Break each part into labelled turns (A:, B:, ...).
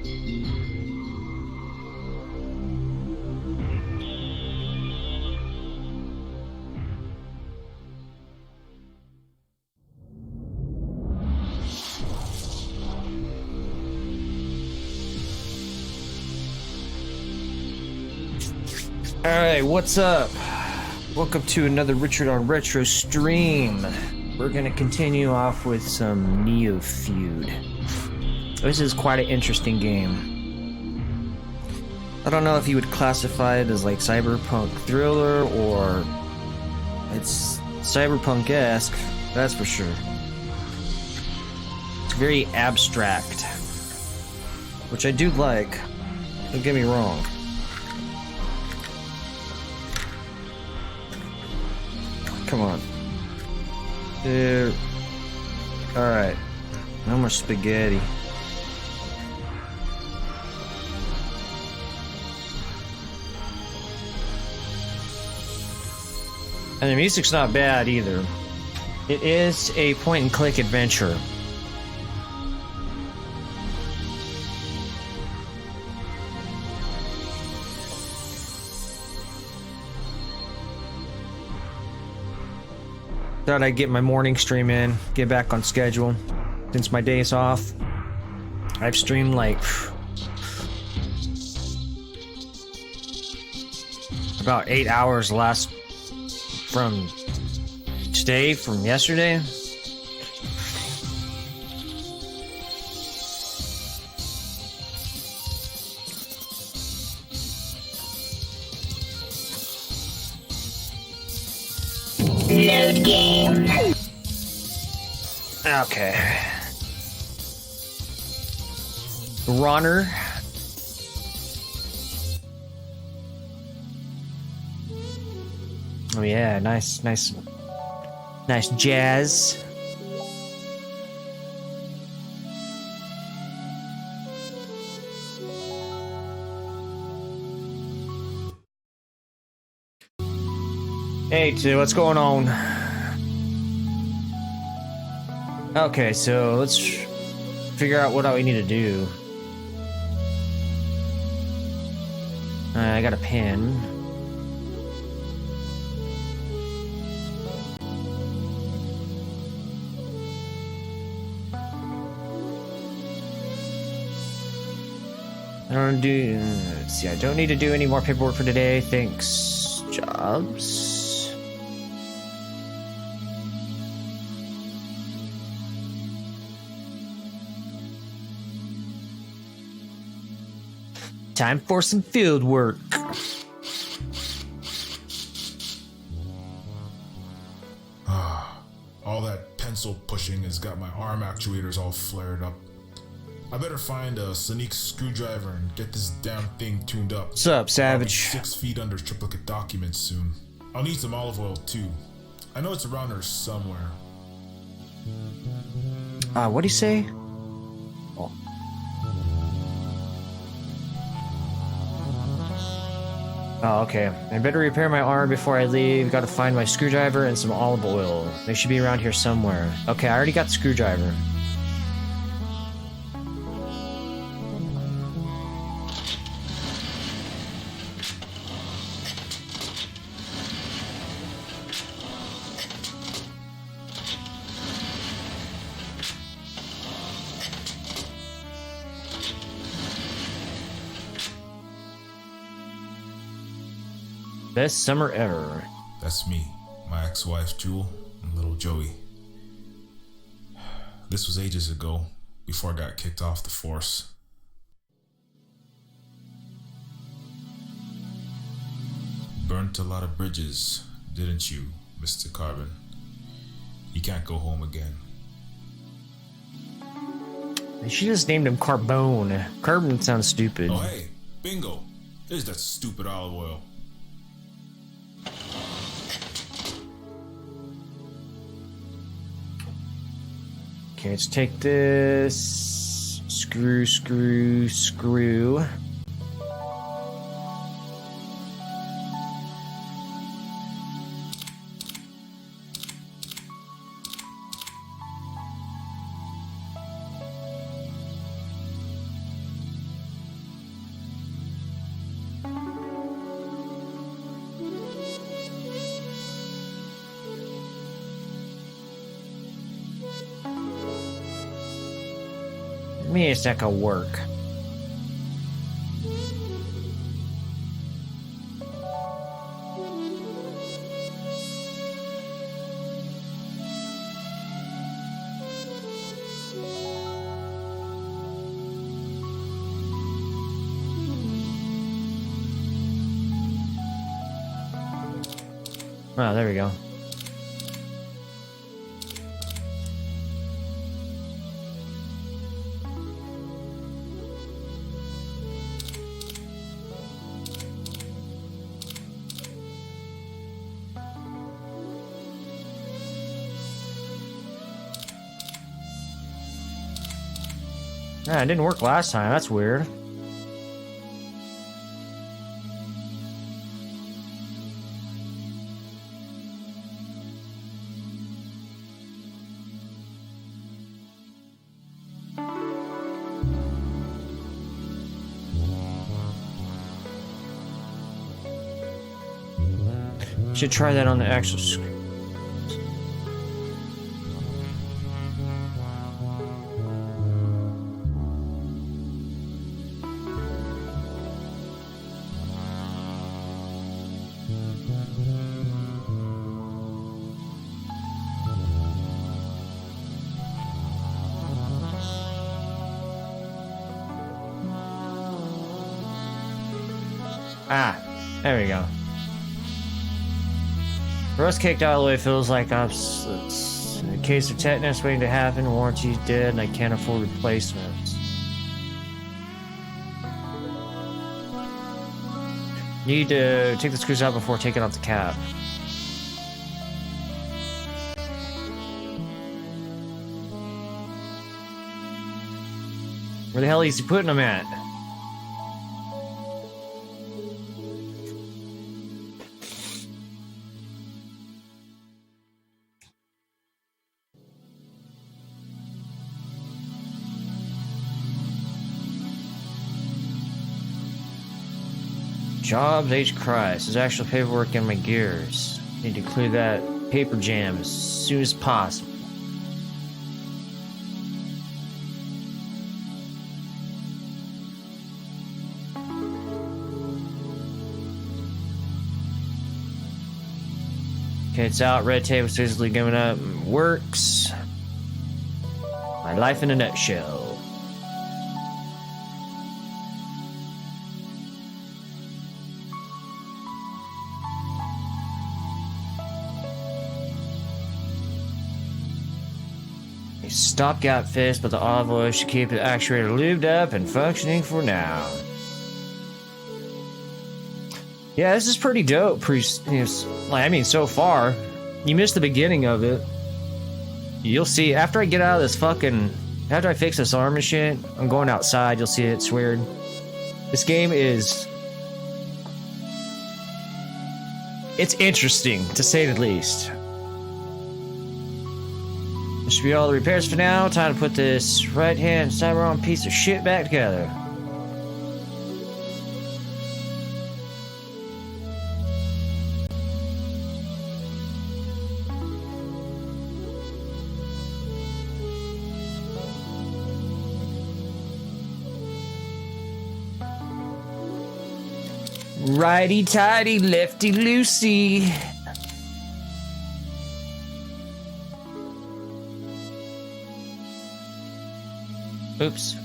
A: Alright, what's up? Welcome to another Richard on Retro stream. We're gonna continue off with some Neofeud. This is quite an interesting game. I don't know if you would classify it as like cyberpunk thriller or it's cyberpunk-esque, that's for sure. It's very abstract, which I do like, don't get me wrong. Come on. There. Alright. No more spaghetti. And the music's not bad either. It is a point-and-click adventure. Thought I'd get my morning stream in, get back on schedule. Since my day's off, I've streamed like about 8 hours from yesterday.
B: Load game.
A: Okay. Runner. Oh yeah, nice jazz. Hey, two, what's going on? Okay, so let's figure out what all we need to do. I got a pen. Let's see, I don't need to do any more paperwork for today. Thanks. Jobs. Time for some field work.
C: All that pencil pushing has got my arm actuators all flared up. I better find a sonic screwdriver and get this damn thing tuned up.
A: What's up, Savage?
C: 6 feet under triplicate documents soon. I'll need some olive oil too. I know it's around here somewhere.
A: What'd he say? Oh. Oh, okay. I better repair my arm before I leave. Gotta find my screwdriver and some olive oil. They should be around here somewhere. Okay, I already got the screwdriver. Best summer ever.
C: That's me, my ex-wife Jewel, and little Joey. This was ages ago, before I got kicked off the force. Burnt a lot of bridges, didn't you, Mr. Carbon? You can't go home again.
A: She just named him Carbone. Carbon sounds stupid.
C: Oh hey, bingo! There's that stupid olive oil.
A: Okay, let's take this. Screw. Me, it's not gonna work. Oh, there we go. Ah, it didn't work last time. That's weird. Should try that on the actual screen. Ah, there we go. Rust kicked all the way feels like it's a case of tetanus waiting to happen, warranty's dead, and I can't afford replacements. Need to take the screws out before taking off the cap. Where the hell is he putting them at? Jobs H. Christ. There's actual paperwork in my gears. Need to clear that paper jam as soon as possible. Okay, it's out. Red tape is physically giving up. Works. My life in a nutshell. Stopgap fist, but the olive oil should keep the actuator lubed up and functioning for now. Yeah, this is pretty dope. So far, you missed the beginning of it. You'll see after I get out of this after I fix this arm and shit, I'm going outside. You'll see it's weird. This game it's interesting to say the least. This should be all the repairs for now. Time to put this right-hand Cyberon piece of shit back together. Righty-tighty, lefty-loosey. Oops.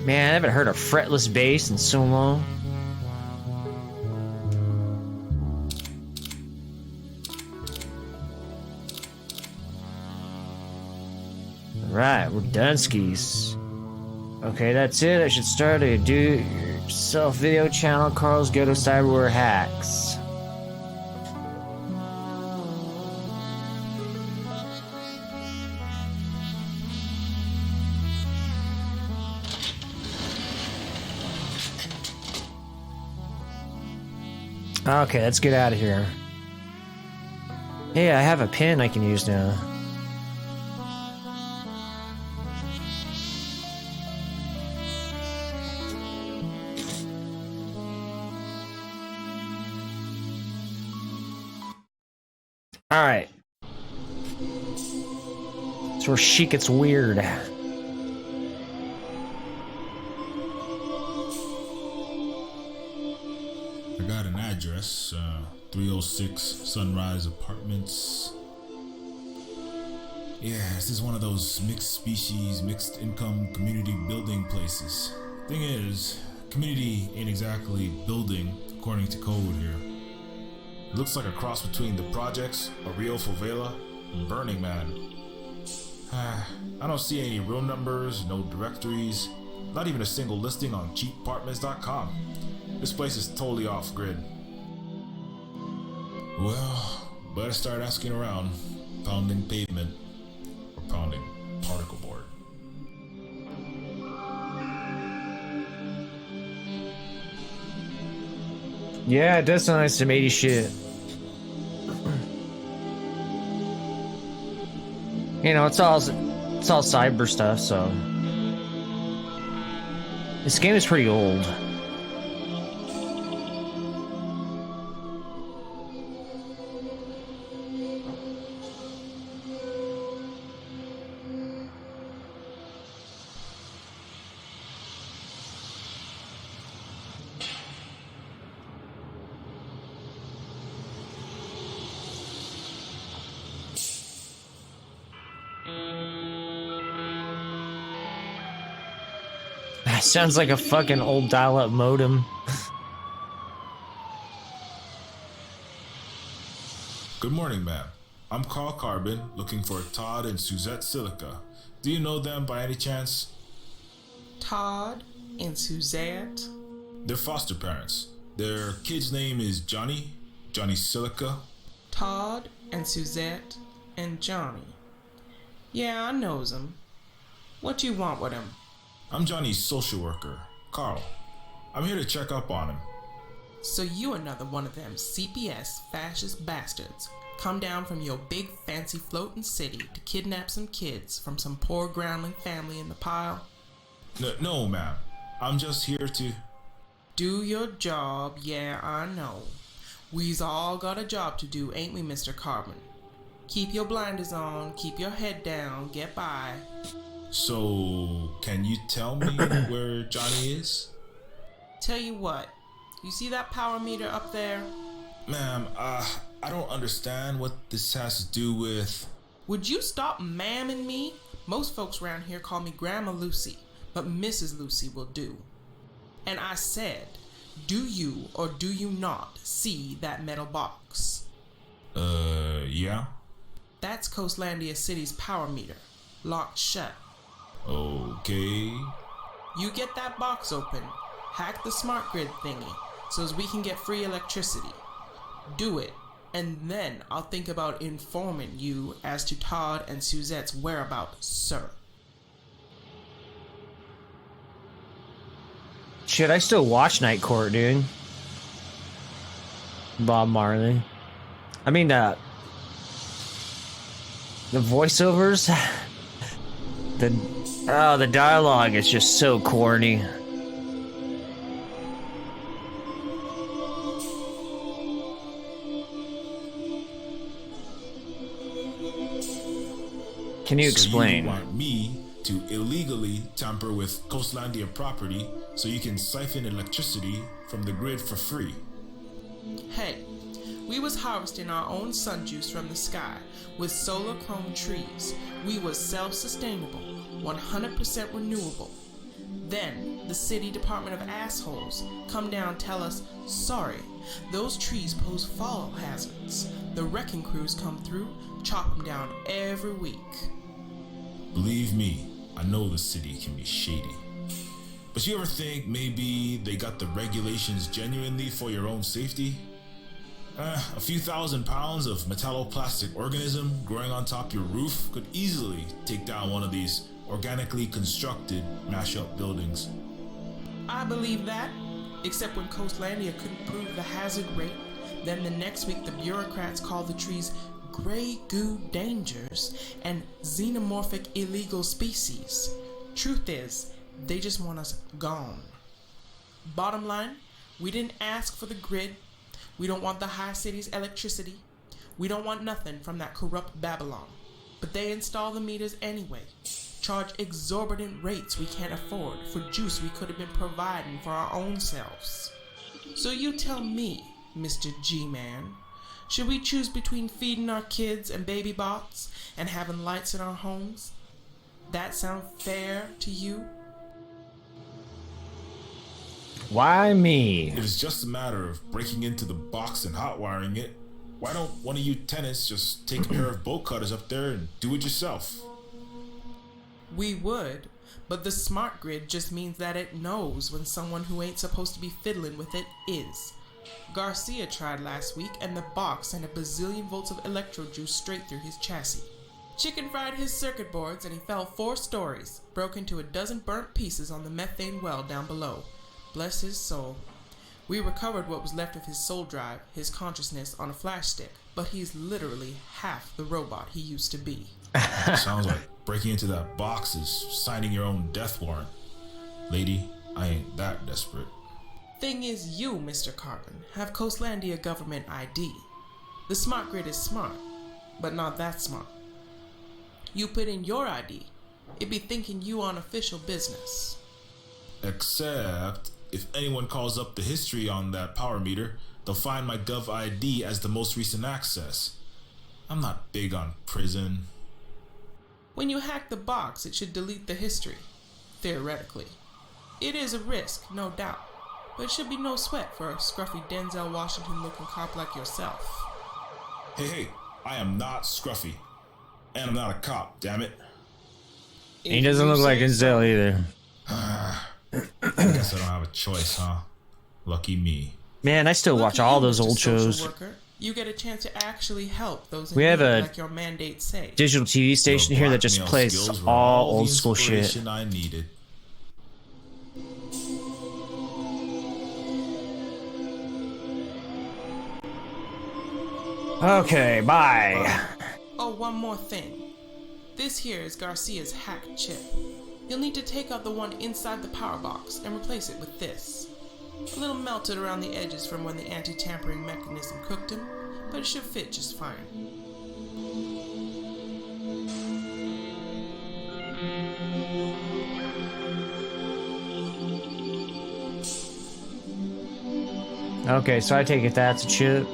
A: Man, I haven't heard a fretless bass in so long. Right, we're done skis. Okay, that's it. I should start a do-yourself video channel, Carl's Go to Cyberware Hacks. Okay, let's get out of here. Hey, I have a pen I can use now. Alright. It's where shit gets weird.
C: I got an address, 306 Sunrise Apartments. Yeah, this is one of those mixed species, mixed income community building places. Thing is, community ain't exactly building according to code here. It looks like a cross between the projects, a real favela, and Burning Man. I don't see any real numbers, no directories, not even a single listing on cheapapartments.com. This place is totally off grid. Well, better start asking around, pounding pavement, or pounding particle board.
A: Yeah, it does sound like some 80s shit. You know, it's all cyber stuff, so this game is pretty old. Sounds like a fucking old dial-up modem.
C: Good morning, ma'am. I'm Carl Carbon, looking for Todd and Suzette Silica. Do you know them by any chance?
D: Todd and Suzette?
C: They're foster parents. Their kid's name is Johnny Silica.
D: Todd and Suzette and Johnny. Yeah, I knows 'em. What you want with 'em?
C: I'm Johnny's social worker, Carl. I'm here to check up on him.
D: So you another one of them CPS fascist bastards come down from your big fancy floating city to kidnap some kids from some poor groundling family in the pile?
C: No, ma'am. I'm just here to...
D: Do your job, yeah, I know. We's all got a job to do, ain't we, Mr. Carbon? Keep your blinders on, keep your head down, get by.
C: So, can you tell me where Johnny is?
D: Tell you what, you see that power meter up there?
C: Ma'am, I don't understand what this has to do with...
D: Would you stop ma'aming me? Most folks around here call me Grandma Lucy, but Mrs. Lucy will do. And I said, do you or do you not see that metal box?
C: Yeah?
D: That's Coastlandia City's power meter, locked shut.
C: Okay.
D: You get that box open, hack the smart grid thingy, so as we can get free electricity. Do it, and then I'll think about informing you as to Todd and Suzette's whereabouts, sir.
A: Shit, I still watch Night Court, dude. Bob Marley. I mean, the voiceovers, the dialogue is just so corny. Can you explain?
C: So you want me to illegally tamper with Coastlandia property so you can siphon electricity from the grid for free?
D: Hey, we was harvesting our own sun juice from the sky with solar chrome trees. We was self-sustainable, 100% renewable. Then the city department of assholes come down tell us, sorry, those trees pose fall hazards. The wrecking crews come through, chop them down every week.
C: Believe me, I know the city can be shady. But you ever think maybe they got the regulations genuinely for your own safety? A few thousand pounds of metalloplastic organism growing on top your roof could easily take down one of these organically constructed mash-up buildings.
D: I believe that, except when Coastlandia couldn't prove the hazard rate, then the next week the bureaucrats called the trees gray goo dangers and xenomorphic illegal species. Truth is, they just want us gone. Bottom line, we didn't ask for the grid. We don't want the high city's electricity. We don't want nothing from that corrupt Babylon. But they install the meters anyway. Charge exorbitant rates we can't afford for juice we could have been providing for our own selves. So you tell me, Mr. G-Man, should we choose between feeding our kids and baby bots and having lights in our homes? That sound fair to you?
A: Why me?
C: If it's just a matter of breaking into the box and hot wiring it, why don't one of you tenants just take a pair of bolt cutters up there and do it yourself?
D: We would, but the smart grid just means that it knows when someone who ain't supposed to be fiddling with it is. Garcia tried last week and the box sent a bazillion volts of electro juice straight through his chassis. Chicken fried his circuit boards and he fell 4 stories, broke into a dozen burnt pieces on the methane well down below. Bless his soul. We recovered what was left of his soul drive, his consciousness, on a flash stick, but he's literally half the robot he used to be.
C: Sounds like breaking into that box is signing your own death warrant. Lady, I ain't that desperate.
D: Thing is, you, Mr. Carbon, have Coastlandia government ID. The smart grid is smart, but not that smart. You put in your ID, it'd be thinking you on official business.
C: Except, if anyone calls up the history on that power meter, they'll find my Gov ID as the most recent access. I'm not big on prison.
D: When you hack the box, it should delete the history, theoretically. It is a risk, no doubt, but it should be no sweat for a scruffy Denzel Washington-looking cop like yourself.
C: Hey, I am not scruffy. And I'm not a cop, damn it.
A: He doesn't look like Denzel either.
C: I guess I don't have a choice, huh? Lucky me.
A: Man, I still watch all those old shows.
D: Worker. You get a chance to actually help those in
A: We have
D: need,
A: a
D: like your mandates say.
A: digital TV station
C: Your
A: here that just
C: blackmail
A: plays
C: skills were
A: all
C: the
A: old school shit.
C: inspiration I needed.
A: Okay, bye.
D: Oh, one more thing. This here is Garcia's hacked chip. You'll need to take out the one inside the power box and replace it with this. A little melted around the edges from when the anti-tampering mechanism cooked him, but it should fit just fine.
A: Okay, so I take it that's a chip.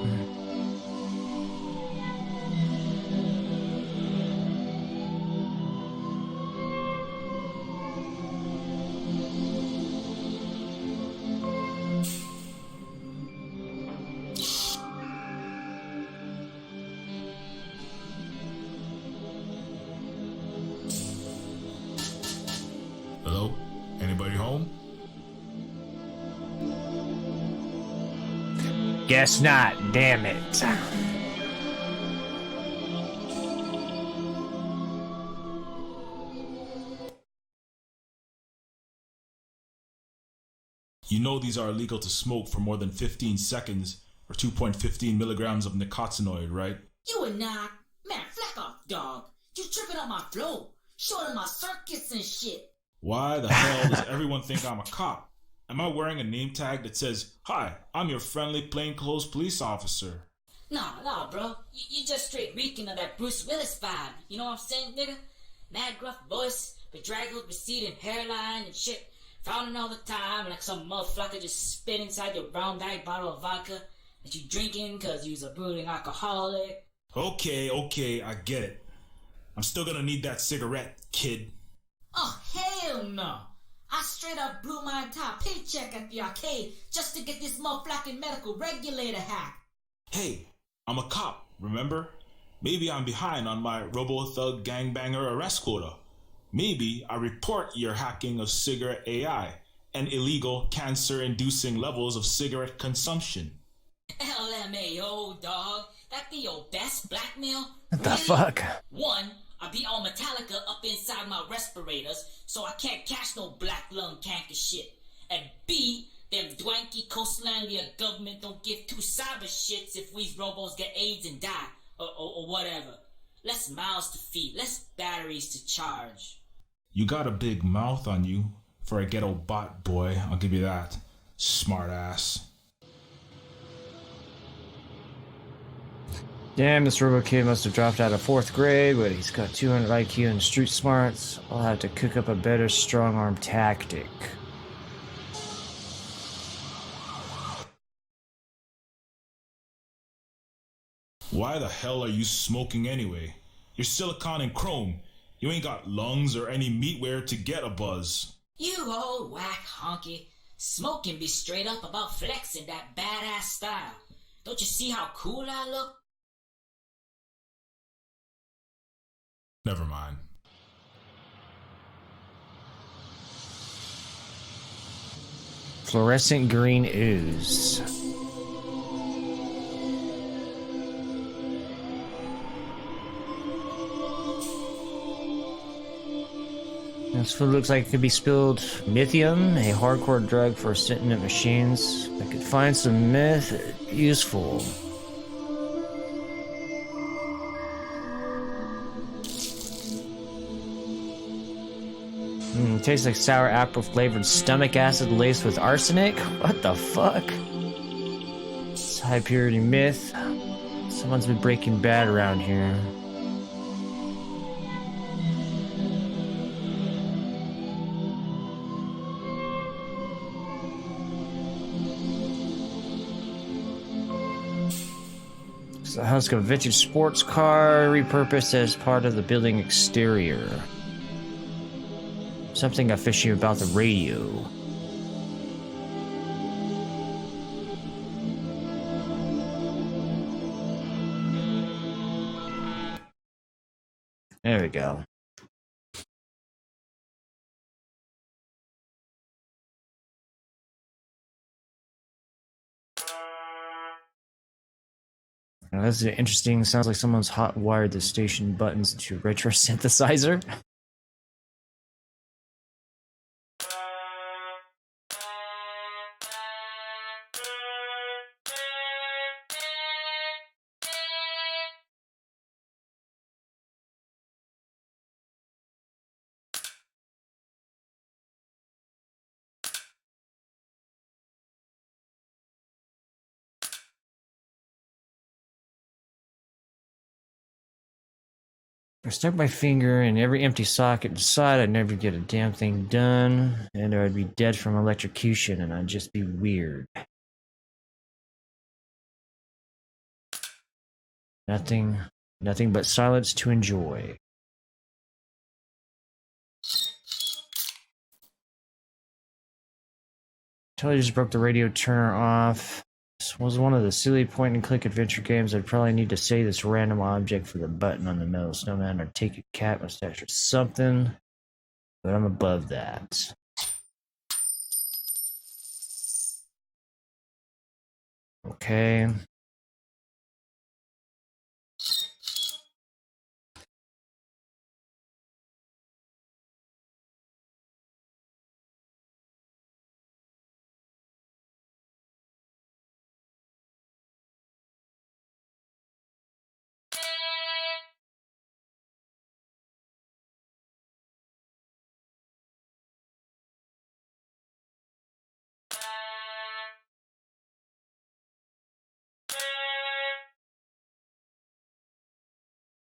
C: Hello? Anybody home?
A: Guess not, damn it.
C: You know these are illegal to smoke for more than 15 seconds or 2.15 milligrams of nicotinoid, right?
B: You are not. Man, flack off, dog. You tripping on my flow. Showing my circuits and shit.
C: Why the hell does everyone think I'm a cop? Am I wearing a name tag that says, "Hi, I'm your friendly plainclothes police officer"?
B: Nah, bro. You just straight reeking of that Bruce Willis vibe. You know what I'm saying, nigga? Mad gruff voice, bedraggled, receding hairline and shit. Frowning all the time like some motherfucker just spit inside your brown bag bottle of vodka that you drinking cause you's a brooding alcoholic.
C: Okay, I get it. I'm still gonna need that cigarette, kid.
B: Oh, hell no. I straight up blew my entire paycheck at the arcade just to get this motherfucking medical regulator hack.
C: Hey, I'm a cop, remember? Maybe I'm behind on my robo-thug gangbanger arrest quota. Maybe I report your hacking of cigarette AI and illegal cancer-inducing levels of cigarette consumption.
B: LMAO, dog. That be your best blackmail?
A: What the
B: Really?
A: fuck?
B: One, I be all Metallica up inside my respirators, so I can't catch no black lung canker shit. And B, them dwanky Coastlandia government don't give two cyber shits if we robos get AIDS and die, or whatever. Less mouths to feed, less batteries to charge.
C: You got a big mouth on you for a ghetto bot boy, I'll give you that. Smart ass.
A: Damn, this robo kid must have dropped out of 4th grade, but he's got 200 IQ and street smarts. I'll have to cook up a better strong arm tactic.
C: Why the hell are you smoking anyway? You're silicon and chrome. You ain't got lungs or any meatware to get a buzz.
B: You old whack honky. Smoking be straight up about flexing that badass style. Don't you see how cool I look?
C: Never mind.
A: Fluorescent green ooze. This food looks like it could be spilled lithium, a hardcore drug for sentient machines. I could find some meth useful. Tastes like sour apple flavored stomach acid laced with arsenic? What the fuck? It's high purity myth. Someone's been breaking bad around here. It's a house of a vintage sports car repurposed as part of the building exterior. Something got fishy about the radio. There we go. Now, this is interesting. Sounds like someone's hot wired the station buttons to retro synthesizer. I stuck my finger in every empty socket inside. I'd never get a damn thing done, and I'd be dead from electrocution, and I'd just be weird. Nothing but silence to enjoy. Totally just broke the radio turner off. This was one of the silly point-and-click adventure games. I'd probably need to say this random object for the button on the metal snowman or take a cat mustache or something, but I'm above that. Okay.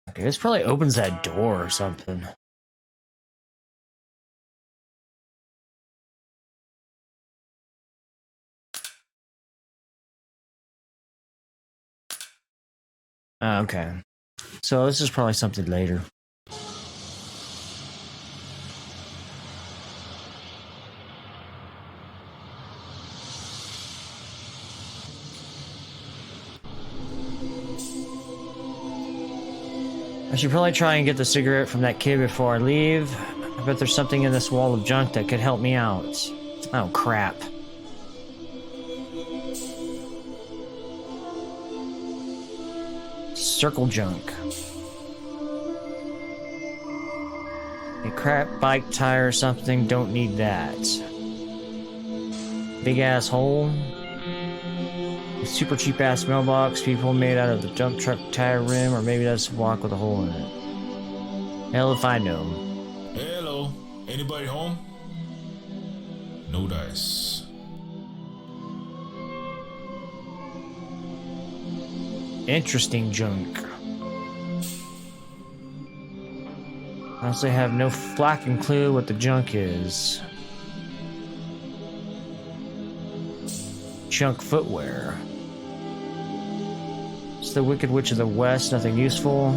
A: Okay, this probably opens that door or something. Okay. So this is probably something later. I should probably try and get the cigarette from that kid before I leave. I bet there's something in this wall of junk that could help me out. Oh, crap. Circle junk. A crap bike tire or something, don't need that. Big ass hole. A super cheap ass mailbox, people made out of the dump truck tire rim, or maybe that's a block with a hole in it. Hell if I know.
C: Hello, anybody home? No dice.
A: Interesting junk. Honestly, I have no flacking clue what the junk is. Junk footwear. It's the Wicked Witch of the West, nothing useful.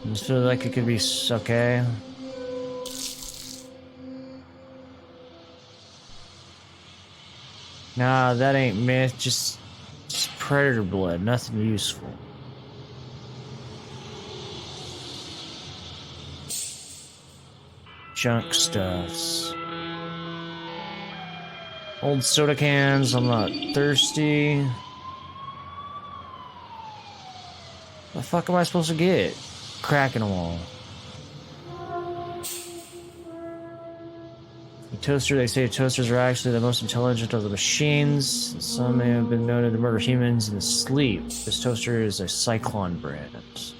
A: I just feel like it could be okay. Nah, that ain't myth, just predator blood, nothing useful. Junk stuffs. Old soda cans, I'm not thirsty. The fuck am I supposed to get? Crack in the wall. The toaster, they say toasters are actually the most intelligent of the machines. Some may have been known to murder humans in sleep. This toaster is a Cyclone brand.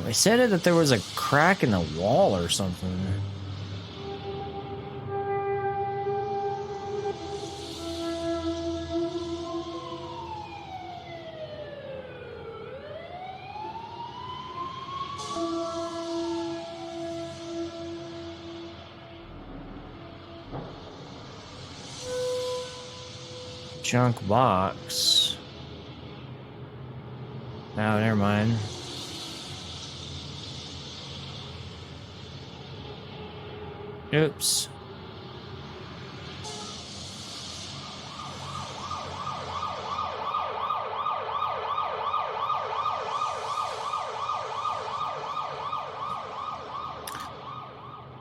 A: They said that there was a crack in the wall or something. Junk box. Oh, never mind. Oops.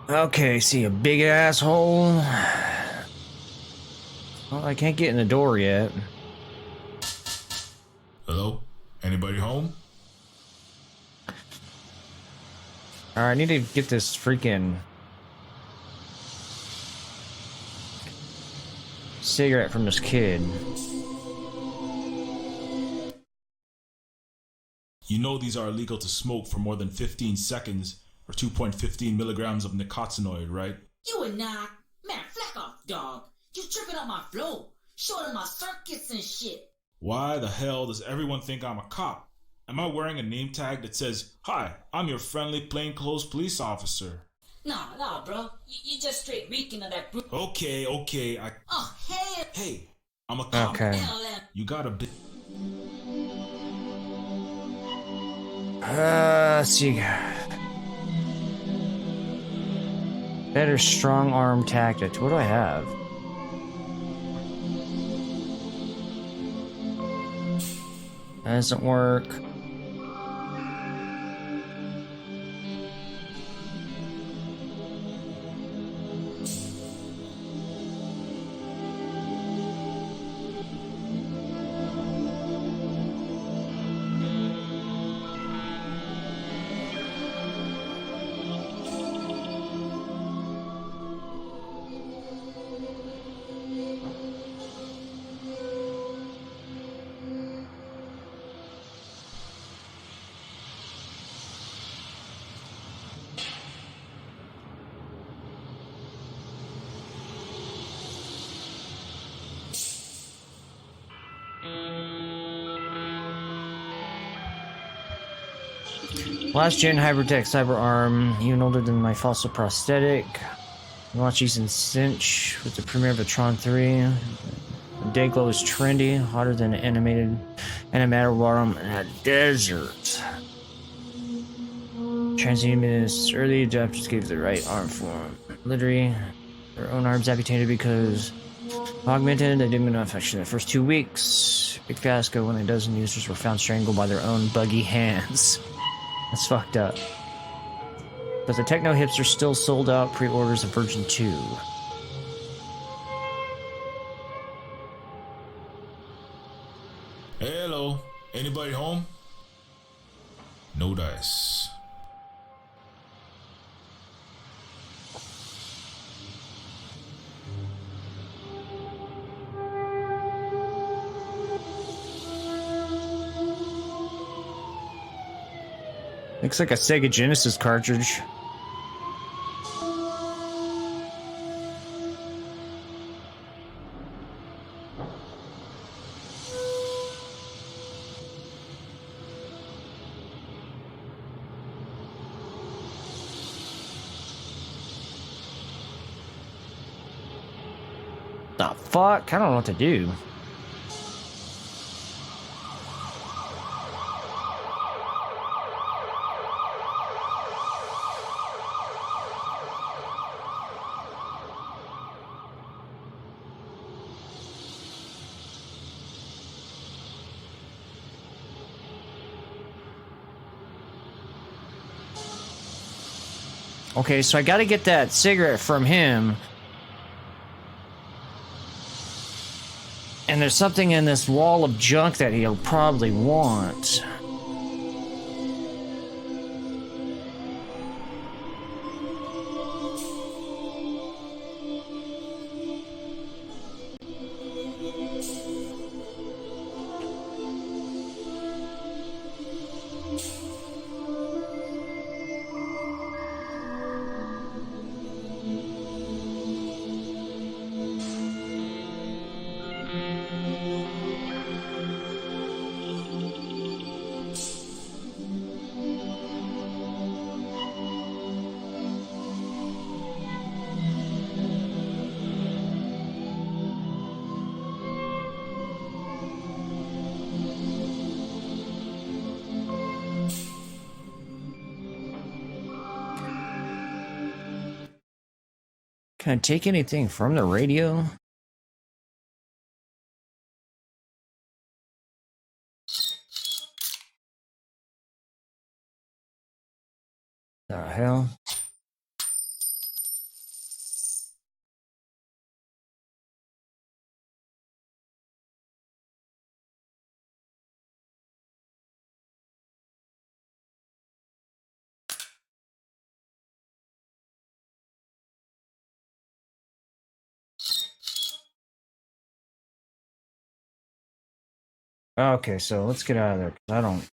A: Okay, see a big asshole. Well, I can't get in the door yet.
C: Hello? Anybody home?
A: Alright, I need to get this freaking cigarette from this kid.
C: You know these are illegal to smoke for more than 15 seconds or 2.15 milligrams of nicotinoid, right?
B: You would not. Man, flack off, dog. You tripping on my flow. Showing my circuits and shit.
C: Why the hell does everyone think I'm a cop? Am I wearing a name tag that says, "Hi, I'm your friendly plainclothes police officer"?
B: Nah, bro. You just straight reeking of that brute.
C: Okay,
B: Oh, hell.
C: Hey, I'm a cop.
A: Okay.
C: You got a bit.
A: Let's see. Better strong arm tactics. What do I have? That doesn't work. Last gen Hypertech Cyber Arm, even older than my fossil prosthetic. Launch using Cinch with the premiere of the Tron 3. The Dayglow is trendy, hotter than an animated bottom in a desert. Transhumanist early adapters gave the right arm form. Literally, their own arms amputated because augmented, they didn't enough action the first 2 weeks. Big fiasco when a dozen users were found strangled by their own buggy hands. That's fucked up. But the techno hips are still sold out, pre-orders of version 2.
C: Hello, anybody home? No dice.
A: Looks like a Sega Genesis cartridge. The fuck? I don't know what to do. Okay, so I gotta get that cigarette from him. And there's something in this wall of junk that he'll probably want. Can I take anything from the radio? The hell? Okay, so let's get out of there, 'cause I don't...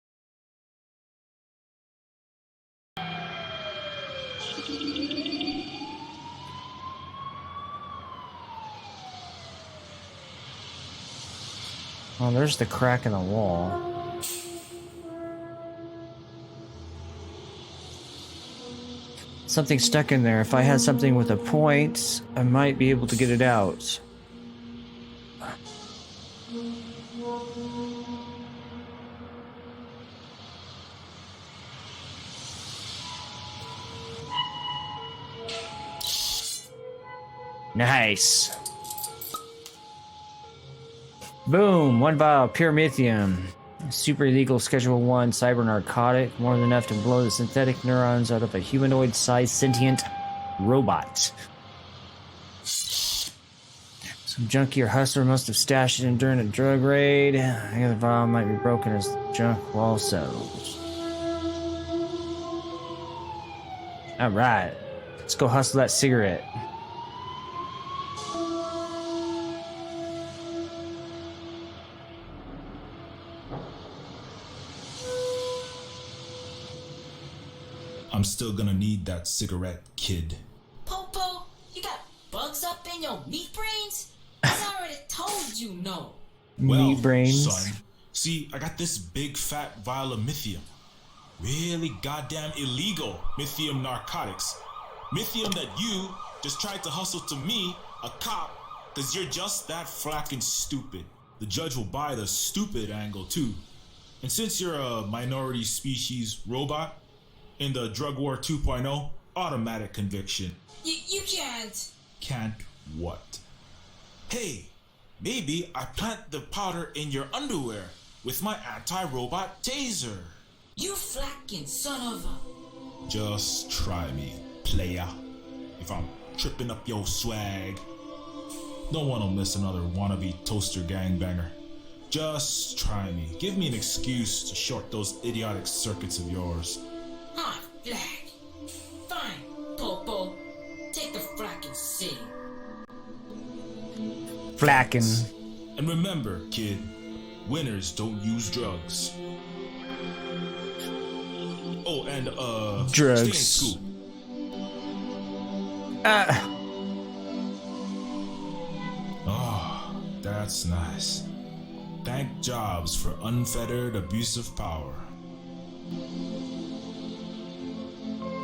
A: Oh, there's the crack in the wall. Something stuck in there. If I had something with a point, I might be able to get it out. Nice. Boom! 1 vial, pure lithium. Super illegal Schedule 1 cyber narcotic. More than enough to blow the synthetic neurons out of a humanoid-sized sentient robot. Some junkie or hustler must have stashed it in during a drug raid. The other vial might be broken as junk also. Alright. Let's go hustle that cigarette.
C: I'm still gonna need that cigarette, kid.
B: Popo, you got bugs up in your meat brains? I already told you no.
A: Meat brains.
C: Son, see, I got this big fat vial of lithium. Really goddamn illegal lithium narcotics. Lithium that you just tried to hustle to me, a cop, cause you're just that flacking stupid. The judge will buy the stupid angle too. And since you're a minority species robot, in the drug war 2.0, automatic conviction.
B: You can't.
C: Can't what? Hey, maybe I plant the powder in your underwear with my anti-robot taser.
B: You flacking son of a...
C: Just try me, playa. If I'm tripping up your swag. No one will miss another wannabe toaster gangbanger. Just try me. Give me an excuse to short those idiotic circuits of yours.
B: Ah, Black. Fine, Popo. Take the fracking city.
A: Flacking.
C: And remember, kid, winners don't use drugs. Oh, and
A: Drugs.
C: stay in school. Oh, that's nice. Thank Jobs for unfettered abuse of power.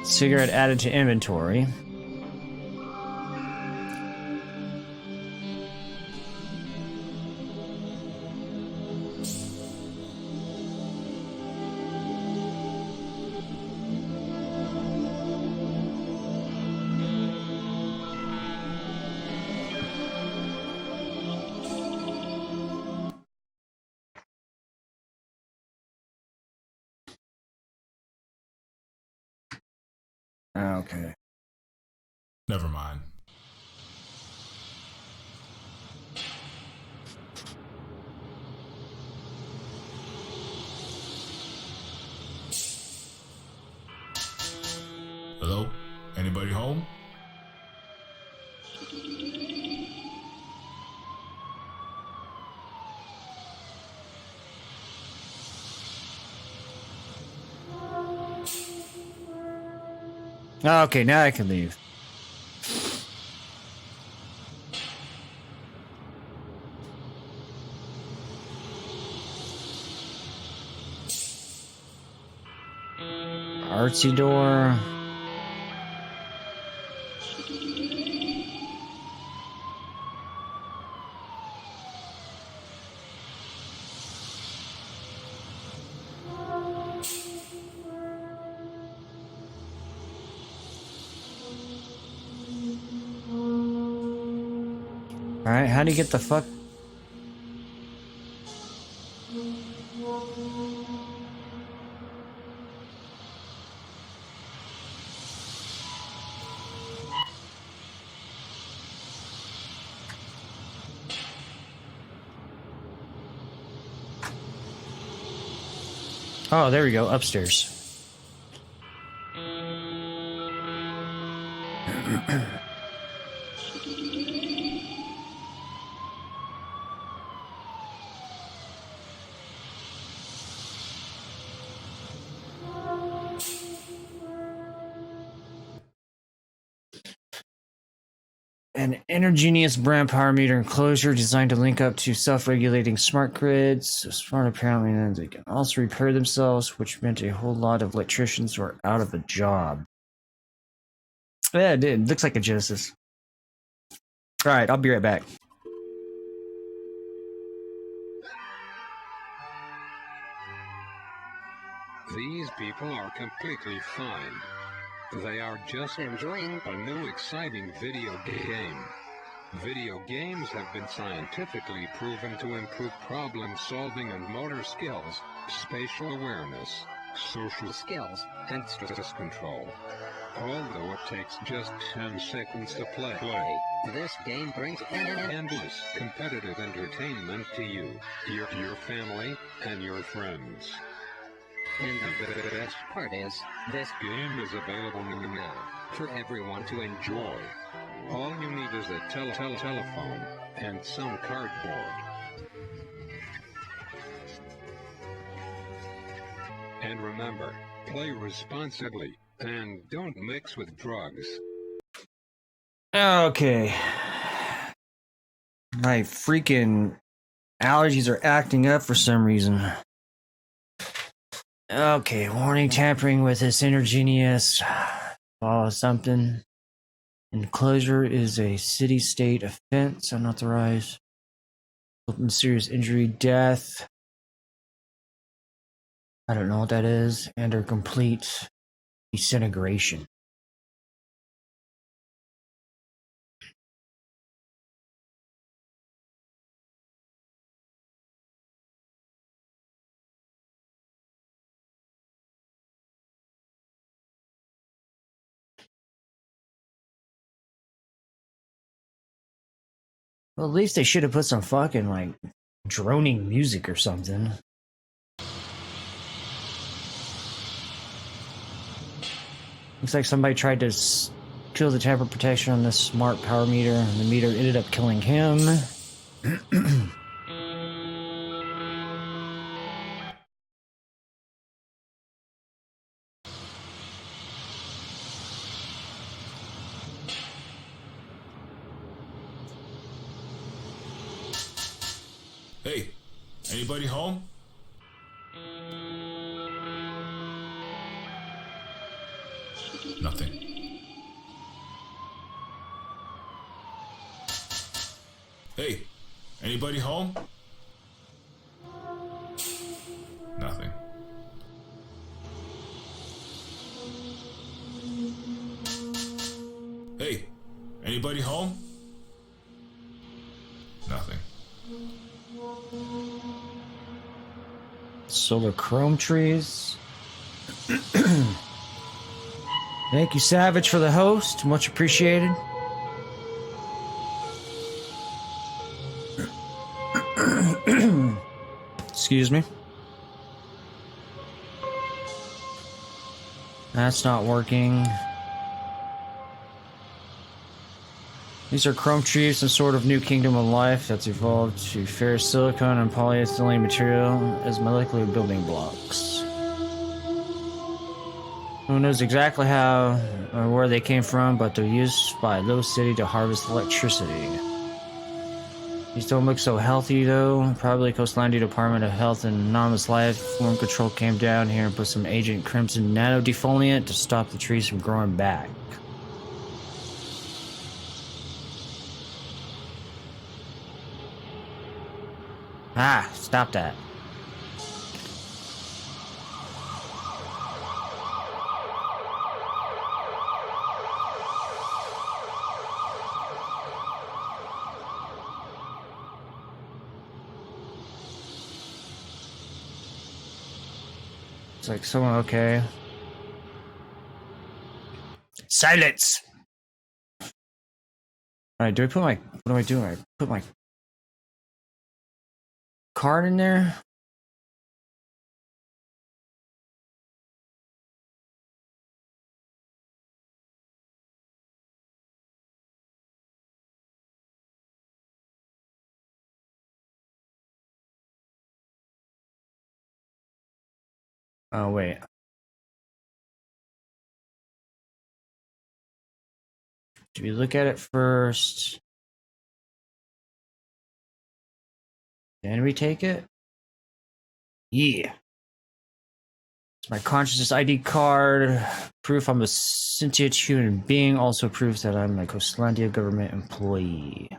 A: Cigarette added to inventory. Okay.
C: Never mind. Hello? Anybody home?
A: Okay, now I can leave. Artsy door. Alright, how do you get the fuck? Oh, there we go, upstairs. An Energenius brand power meter enclosure designed to link up to self-regulating smart grids. So smart apparently then they can also repair themselves, which meant a whole lot of electricians were out of a job. Yeah, it did. Looks like a Genesis. Alright, I'll be right back.
E: These people are completely fine. They are just enjoying a new exciting video game. Video games have been scientifically proven to improve problem solving and motor skills, spatial awareness, social skills, and stress control. Although it takes just 10 seconds to play, this game brings endless competitive entertainment to you, your family, and your friends. And the best part is, this game is available now for everyone to enjoy. All you need is a telephone and some cardboard. And remember, play responsibly and don't mix with drugs.
A: Okay. My freaking allergies are acting up for some reason. Okay, warning tampering with this Energenius. Something. Enclosure is a city-state offense, unauthorized. Open serious injury, death. I don't know what that is. And or complete disintegration. Well, at least they should have put some fucking, like, droning music or something. Looks like somebody tried to kill the tamper protection on this smart power meter, and the meter ended up killing him.
C: Hey, anybody home? Nothing. Hey, anybody home? Nothing. Hey, anybody home? Nothing.
A: Solar chrome trees. Thank you, Savage, for the host. Much appreciated. Excuse me. That's not working. These are chrome trees, some sort of new kingdom of life that's evolved to ferrous silicon and polyethylene material as molecular building blocks. Who knows exactly how or where they came from, but they're used by a little city to harvest electricity. These don't look so healthy though. Probably Coastlandia Department of Health and Anonymous Life Form Control came down here and put some Agent Crimson nano defoliant to stop the trees from growing back. Ah, stop that. It's like someone okay. Silence! Alright, do I put my... What do I do? I put my card in there? Oh, wait. Do we look at it first? Then we take it? Yeah. It's my consciousness ID card. Proof I'm a sentient human being. Also proves that I'm a Coastlandia government employee.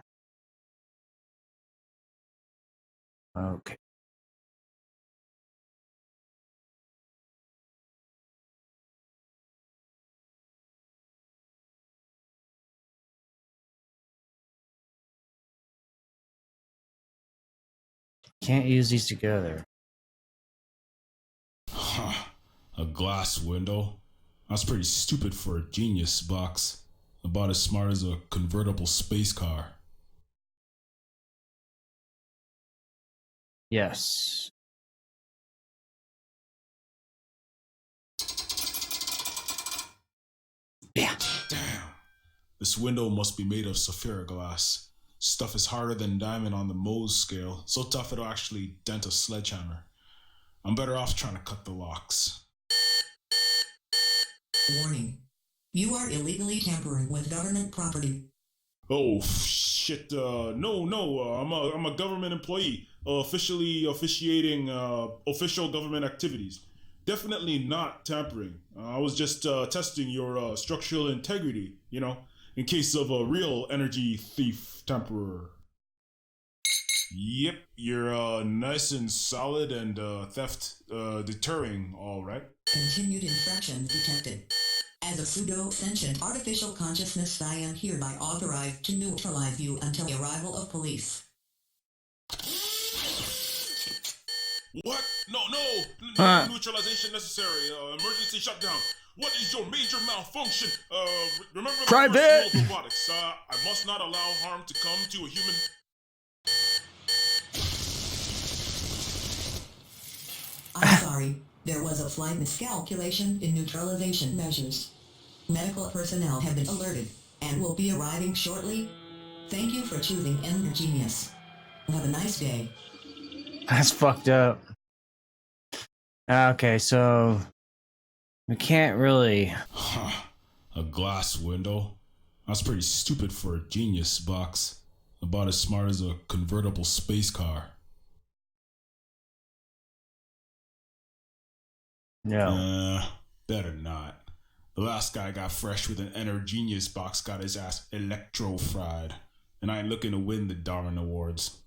A: Okay. Can't use these together.
C: Huh. A glass window? That's pretty stupid for a genius box. About as smart as a convertible space car.
A: Yes. Yeah.
C: Damn. This window must be made of sapphire glass. Stuff is harder than diamond on the Mohs scale, so tough it'll actually dent a sledgehammer. I'm better off trying to cut the locks.
F: Warning. You are illegally tampering with government property.
C: Oh shit! I'm a government employee, officially officiating official government activities. Definitely not tampering. I was just testing your structural integrity, in case of a real energy thief tamperer. Yep, you're nice and solid and theft deterring, all right.
F: Continued infractions detected. As a pseudo-sentient artificial consciousness, I am hereby authorized to neutralize you until the arrival of police.
C: What? No, neutralization necessary. Emergency shutdown. What is your major malfunction? Remember the
A: Private!
C: first rule of robotics. I must not allow harm to come to a human.
F: sorry, there was a slight miscalculation in neutralization measures. Medical personnel have been alerted and will be arriving shortly. Thank you for choosing Ender Genius. Have a nice day.
A: That's fucked up. Okay, so we can't really.
C: Huh. A glass window? That's pretty stupid for a genius box. About as smart as a convertible space car.
A: No.
C: Better not. The last guy got fresh with an Enter Genius box got his ass electro-fried. And I ain't looking to win the Darwin Awards.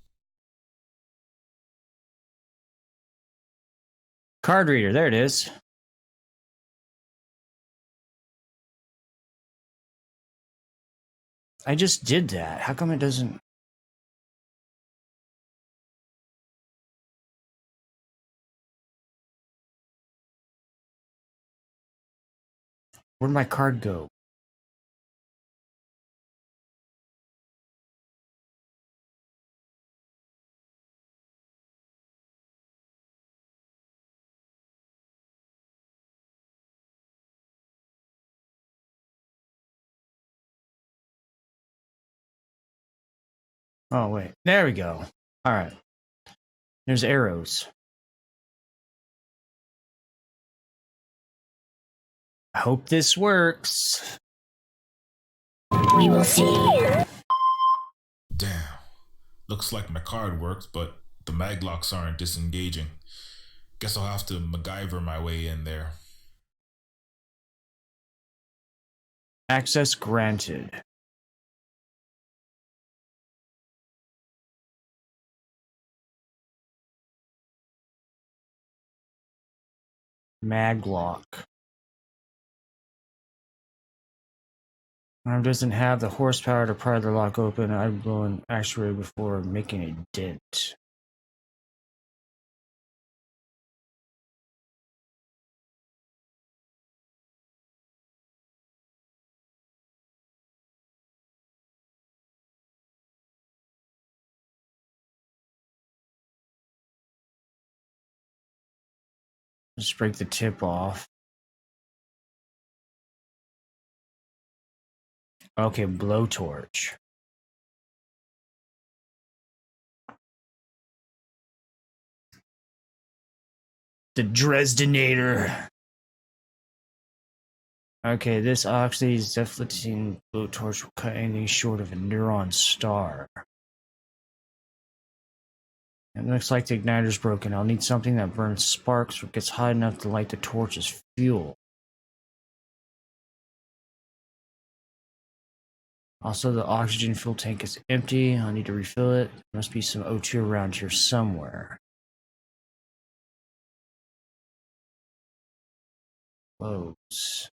A: Card reader, there it is. I just did that. How come it doesn't? Where'd my card go? Oh, wait. There we go. All right. There's arrows. I hope this works. We will see.
C: Damn. Looks like my card worked, but the maglocks aren't disengaging. Guess I'll have to MacGyver my way in there.
A: Access granted. Maglock. Doesn't have the horsepower to pry the lock open. I blow an actuator before making a dent. Just break the tip off. Okay, blowtorch. The Dresdenator. Okay, this oxy's deflecting blowtorch will cut anything short of a neutron star. It looks like the igniter's broken. I'll need something that burns sparks or gets hot enough to light the torch as fuel. Also, the oxygen fuel tank is empty. I'll need to refill it. There must be some O2 around here somewhere. Close.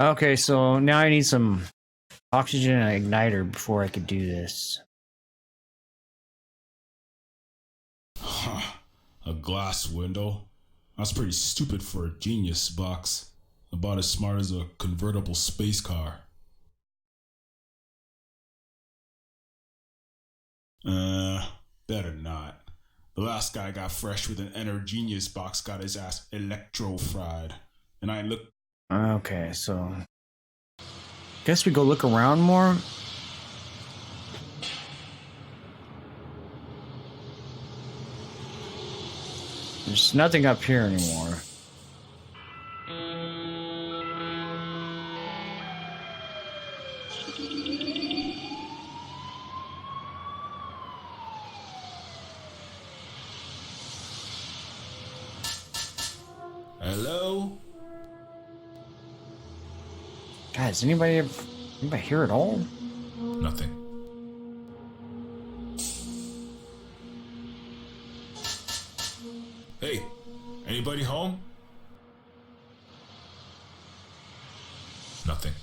A: Okay, so now I need some oxygen and igniter before I could do this.
C: Huh. A glass window? That's pretty stupid for a genius box. About as smart as a convertible space car. Better not. The last guy got fresh with an Enter Genius box got his ass electro-fried. And I look.
A: Okay, so guess we go look around more. There's nothing up here anymore.
C: Hello?
A: Guys, anybody here at all?
C: Nothing. Hey, anybody home? Nothing.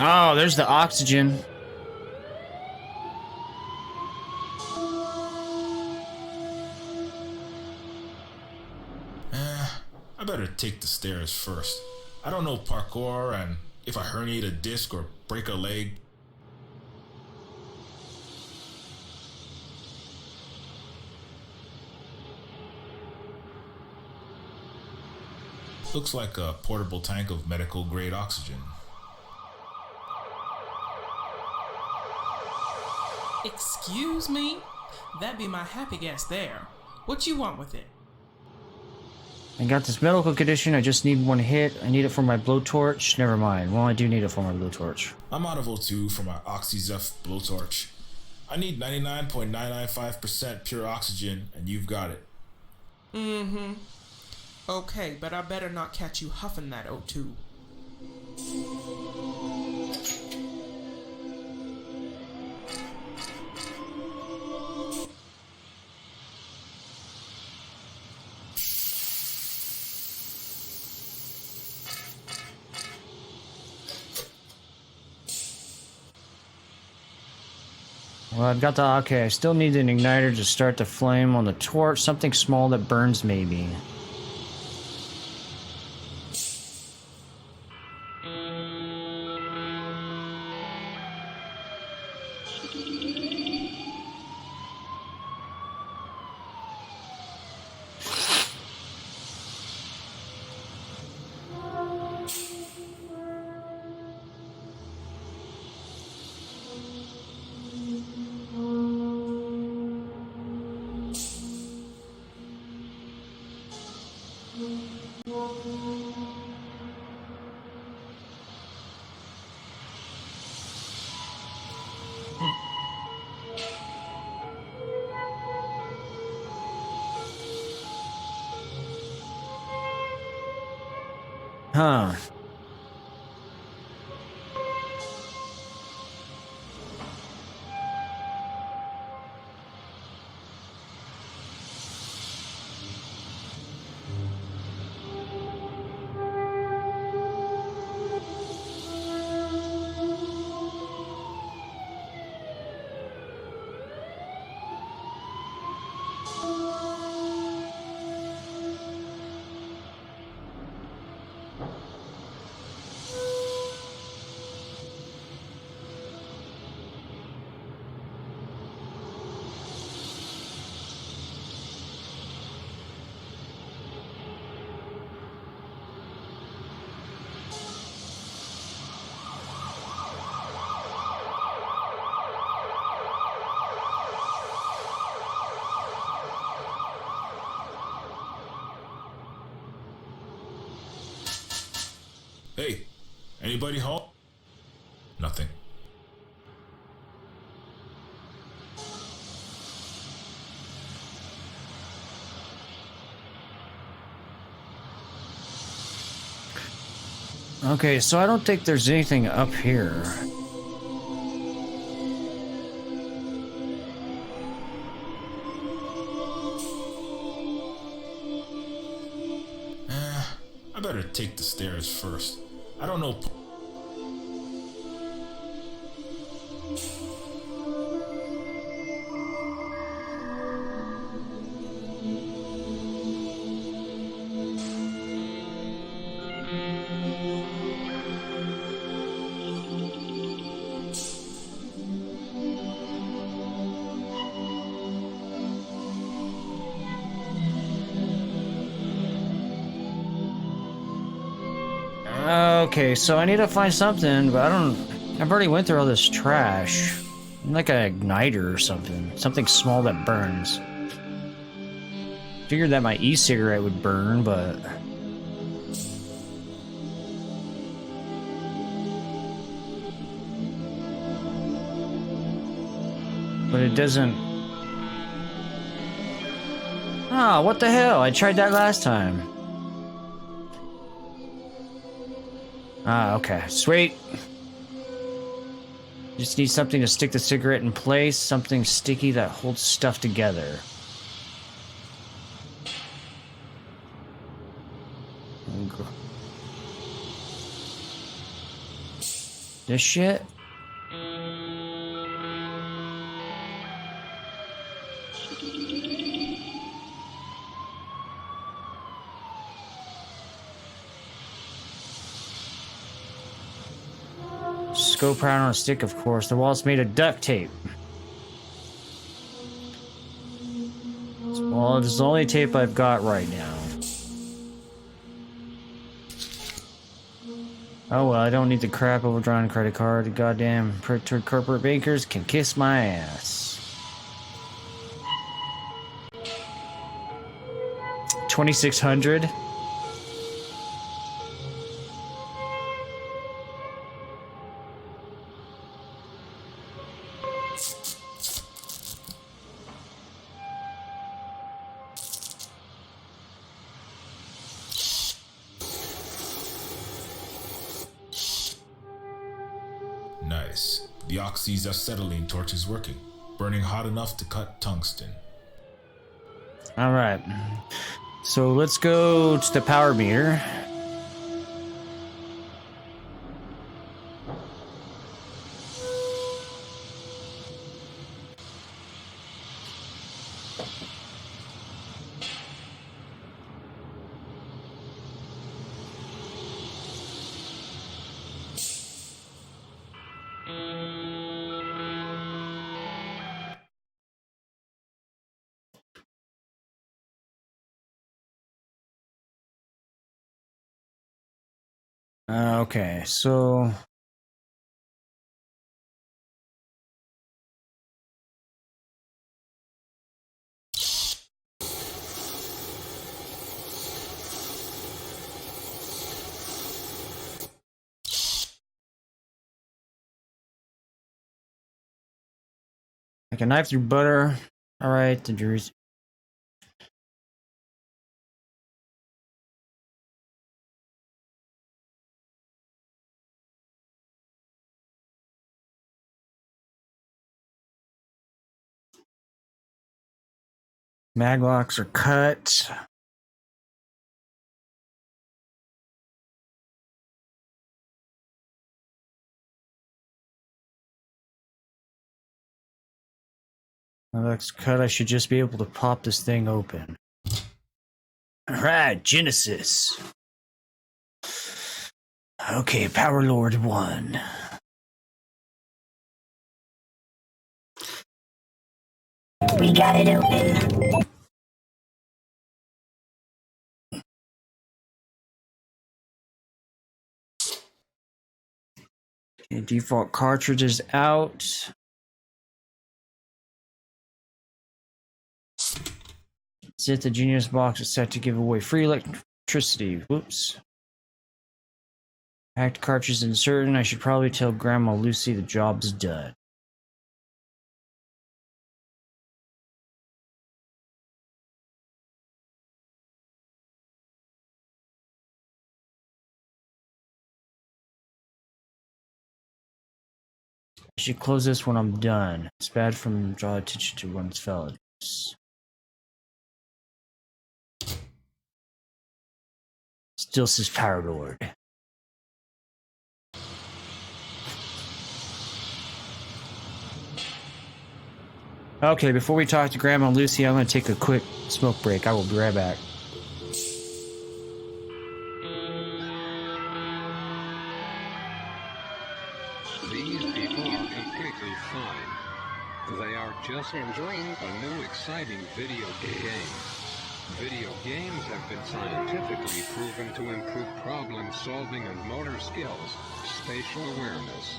A: Oh, there's the oxygen.
C: I better take the stairs first. I don't know parkour, and if I herniate a disc or break a leg. Looks like a portable tank of medical grade oxygen.
D: Excuse me? That be my happy guess there. What you want with it?
A: I got this medical condition. I just need one hit. I need it for my blowtorch. Never mind. Well, I do need it for my blowtorch.
C: I'm out of O2 for my OxyZeph blowtorch. I need 99.995% pure oxygen, and you've got it.
D: Mm-hmm. Okay, but I better not catch you huffing that O2.
A: Well, I've got the... Okay, I still need an igniter to start the flame on the torch. Something small that burns, maybe. Huh.
C: Hey, anybody home? Nothing.
A: Okay, so I don't think there's anything up here.
C: I better take the stairs first. I don't know.
A: Okay, so I need to find something, but I don't I've already went through all this trash. Like an igniter or something. Something small that burns. Figured that my e-cigarette would burn, but... But it doesn't... Ah, what the hell? I tried that last time. Ah, okay. Sweet. Just need something to stick the cigarette in place. Something sticky that holds stuff together. This shit? Scope round on a stick, of course. The wall's made of duct tape. Well, this is the only tape I've got right now. Oh well, I don't need the crap overdrawn credit card. The goddamn corporate bankers can kiss my ass. 2,600.
C: Nice. The oxy's acetylene torch is working, burning hot enough to cut tungsten.
A: Alright. So let's go to the power meter. Okay, so... Like a knife through butter. Alright, the juice. Maglocks are cut. Maglocks cut. I should just be able to pop this thing open. Alright, Genesis. Okay, Power Lord 1.
G: We got it open.
A: Okay, default cartridge is out. Set the Genius box is set to give away free electricity. Whoops. Hacked cartridge uncertain. I should probably tell Grandma Lucy the job's done. I should close this when I'm done. It's bad from draw attention to one's fellows. Still says Power Lord. Okay, before we talk to Grandma Lucy, I'm going to take a quick smoke break. I will be right back.
E: These people are completely fine. They are just enjoying a new exciting video game. Video games have been scientifically proven to improve problem solving and motor skills, spatial awareness,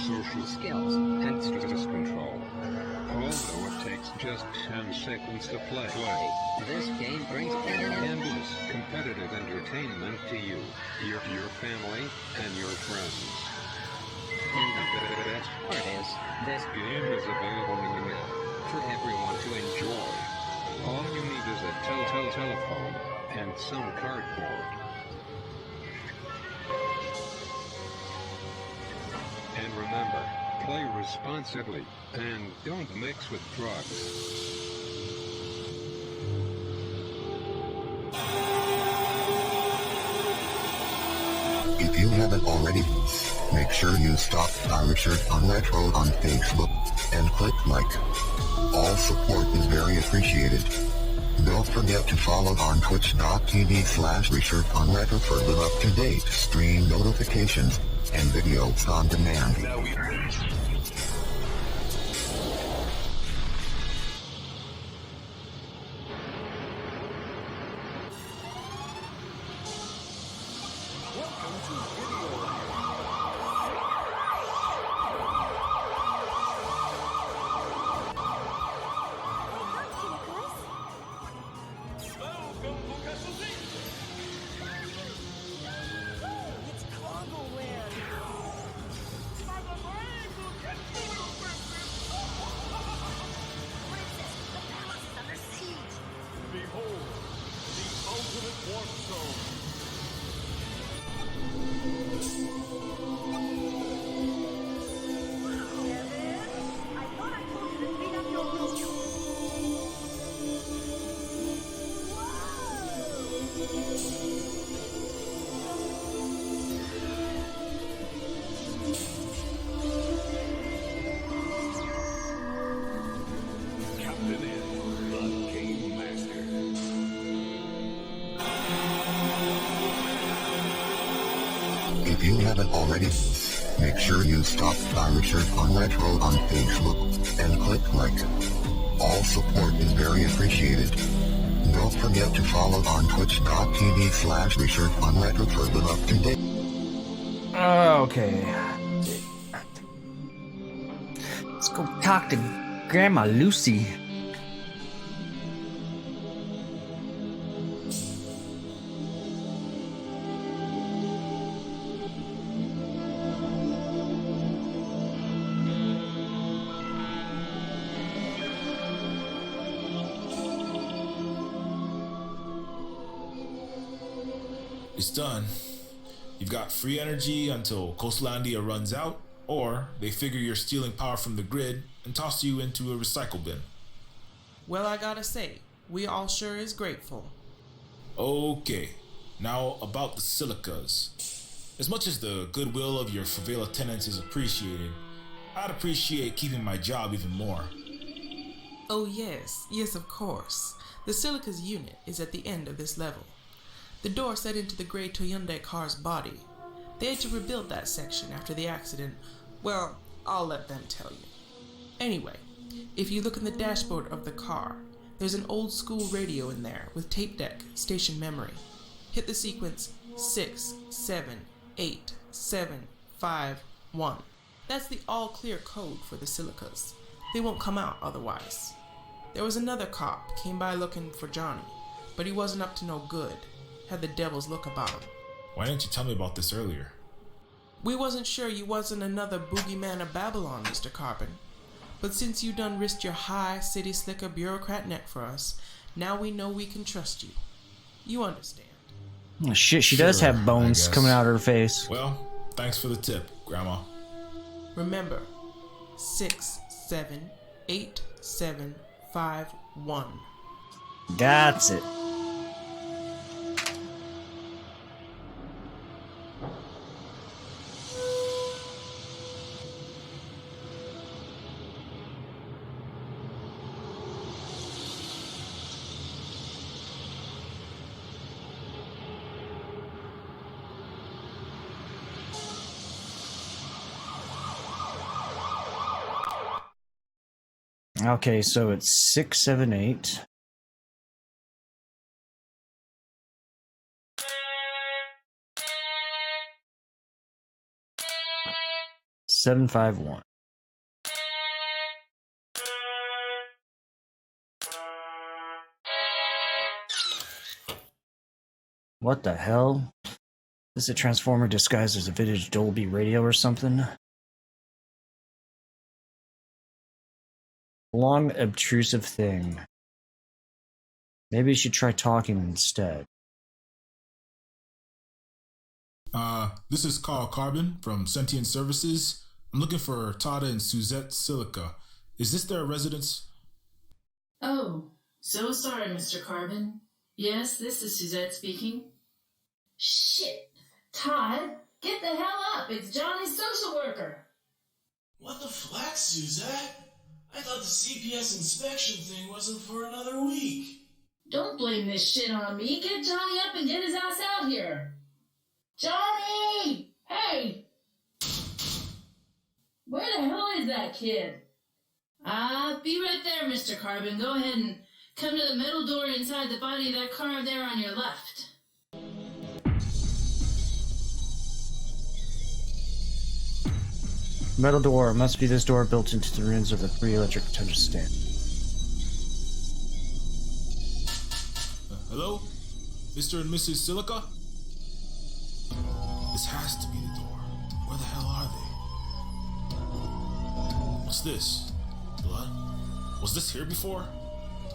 E: social skills, and stress control. Although it takes just 10 seconds to play. This game brings endless competitive entertainment to you, your family, and your friends. And the best part is, this game is available now for everyone to enjoy. All you need is a telephone and some cardboard. And remember, play responsibly and don't mix with drugs.
H: If you haven't already, make sure you stop by Richard on Retro on Facebook and click like. All support is very appreciated. Don't forget to follow on twitch.tv/Richard on Retro for the up-to-date stream notifications and videos on demand. If you haven't already, make sure you stop by Richard on Retro on Facebook and click like. All support is very appreciated. Don't forget to follow on twitch.tv/Richard on Retro for the up-to-date.
A: Okay. Let's go talk to Grandma Lucy.
C: It's done. You've got free energy until Coastlandia runs out, or they figure you're stealing power from the grid and toss you into a recycle bin.
D: Well, I gotta say, we all sure is grateful.
C: Okay, now about the silicas. As much as the goodwill of your favela tenants is appreciated, I'd appreciate keeping my job even more.
D: Oh yes, of course. The Silica's unit is at the end of this level. The door set into the gray Toyunde car's body. They had to rebuild that section after the accident. Well, I'll let them tell you. Anyway, if you look in the dashboard of the car, there's an old school radio in there with tape deck, station memory. Hit the sequence 6, 7, 8, 7, 5, 1. That's the all clear code for the Silicas. They won't come out otherwise. There was another cop, came by looking for Johnny, but he wasn't up to no good. Had the devil's look about him.
C: Why didn't you tell me about this earlier?
D: We wasn't sure you wasn't another boogeyman of Babylon, Mr. Carbon. But since you done risked your high city slicker bureaucrat neck for us, now we know we can trust you. You understand.
A: Oh, shit, she does have bones
C: I guess.
A: coming out of her face.
C: Well, thanks for the tip, Grandma.
D: Remember, 6, 7, 8, 7, 5, 1.
A: That's it. Okay, so it's 6, 7, 8. 751. What the hell? Is this a transformer disguised as a vintage Dolby radio or something? Long, obtrusive thing. Maybe you should try talking instead.
C: This is Carl Carbon from Sentient Services. I'm looking for Tada and Suzette Silica. Is this their residence?
I: Oh, so sorry, Mr. Carbon. Yes, this is Suzette speaking. Shit! Todd, get the hell up! It's Johnny's social worker!
J: What the flack, Suzette? I thought the CPS inspection thing wasn't for another week.
I: Don't blame this shit on me. Get Johnny up and get his ass out here. Johnny! Hey! Where the hell is that kid? Be right there, Mr. Carbon. Go ahead and come to the metal door inside the body of that car there on your left.
A: Metal door. Must be this door built into the ruins of the pre-electric potential stand.
C: Hello? Mr. and Mrs. Silica? This has to be the door. Where the hell are they? What's this? Blood? Was this here before?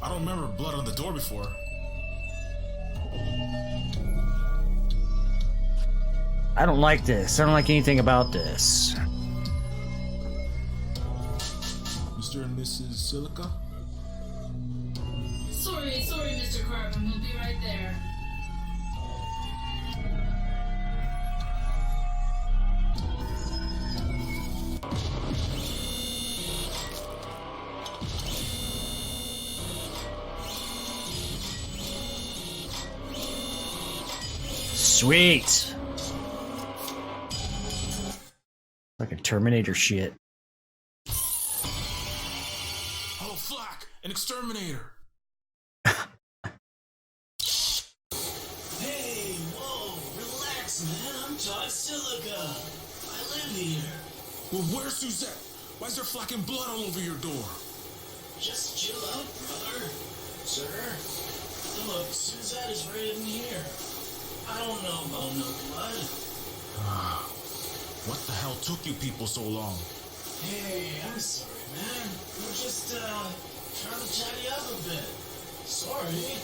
C: I don't remember blood on the door before.
A: I don't like this. I don't like anything about this.
C: Mr. and Mrs. Silica?
I: Sorry, Mr. Carbon. We'll be right there.
A: Sweet! Like a Terminator shit.
C: Oh, Flack! An exterminator!
J: Hey, whoa, relax, man. I'm Todd Silica. I live here.
C: Well, where's Suzette? Why is there flacking blood all over your door?
J: Just chill out, brother. Sir. Look, Suzette is right in here. I don't know about no blood.
C: What the hell took you people so long?
J: Hey, I'm sorry, man. We're just, trying to chat you up a bit. Sorry.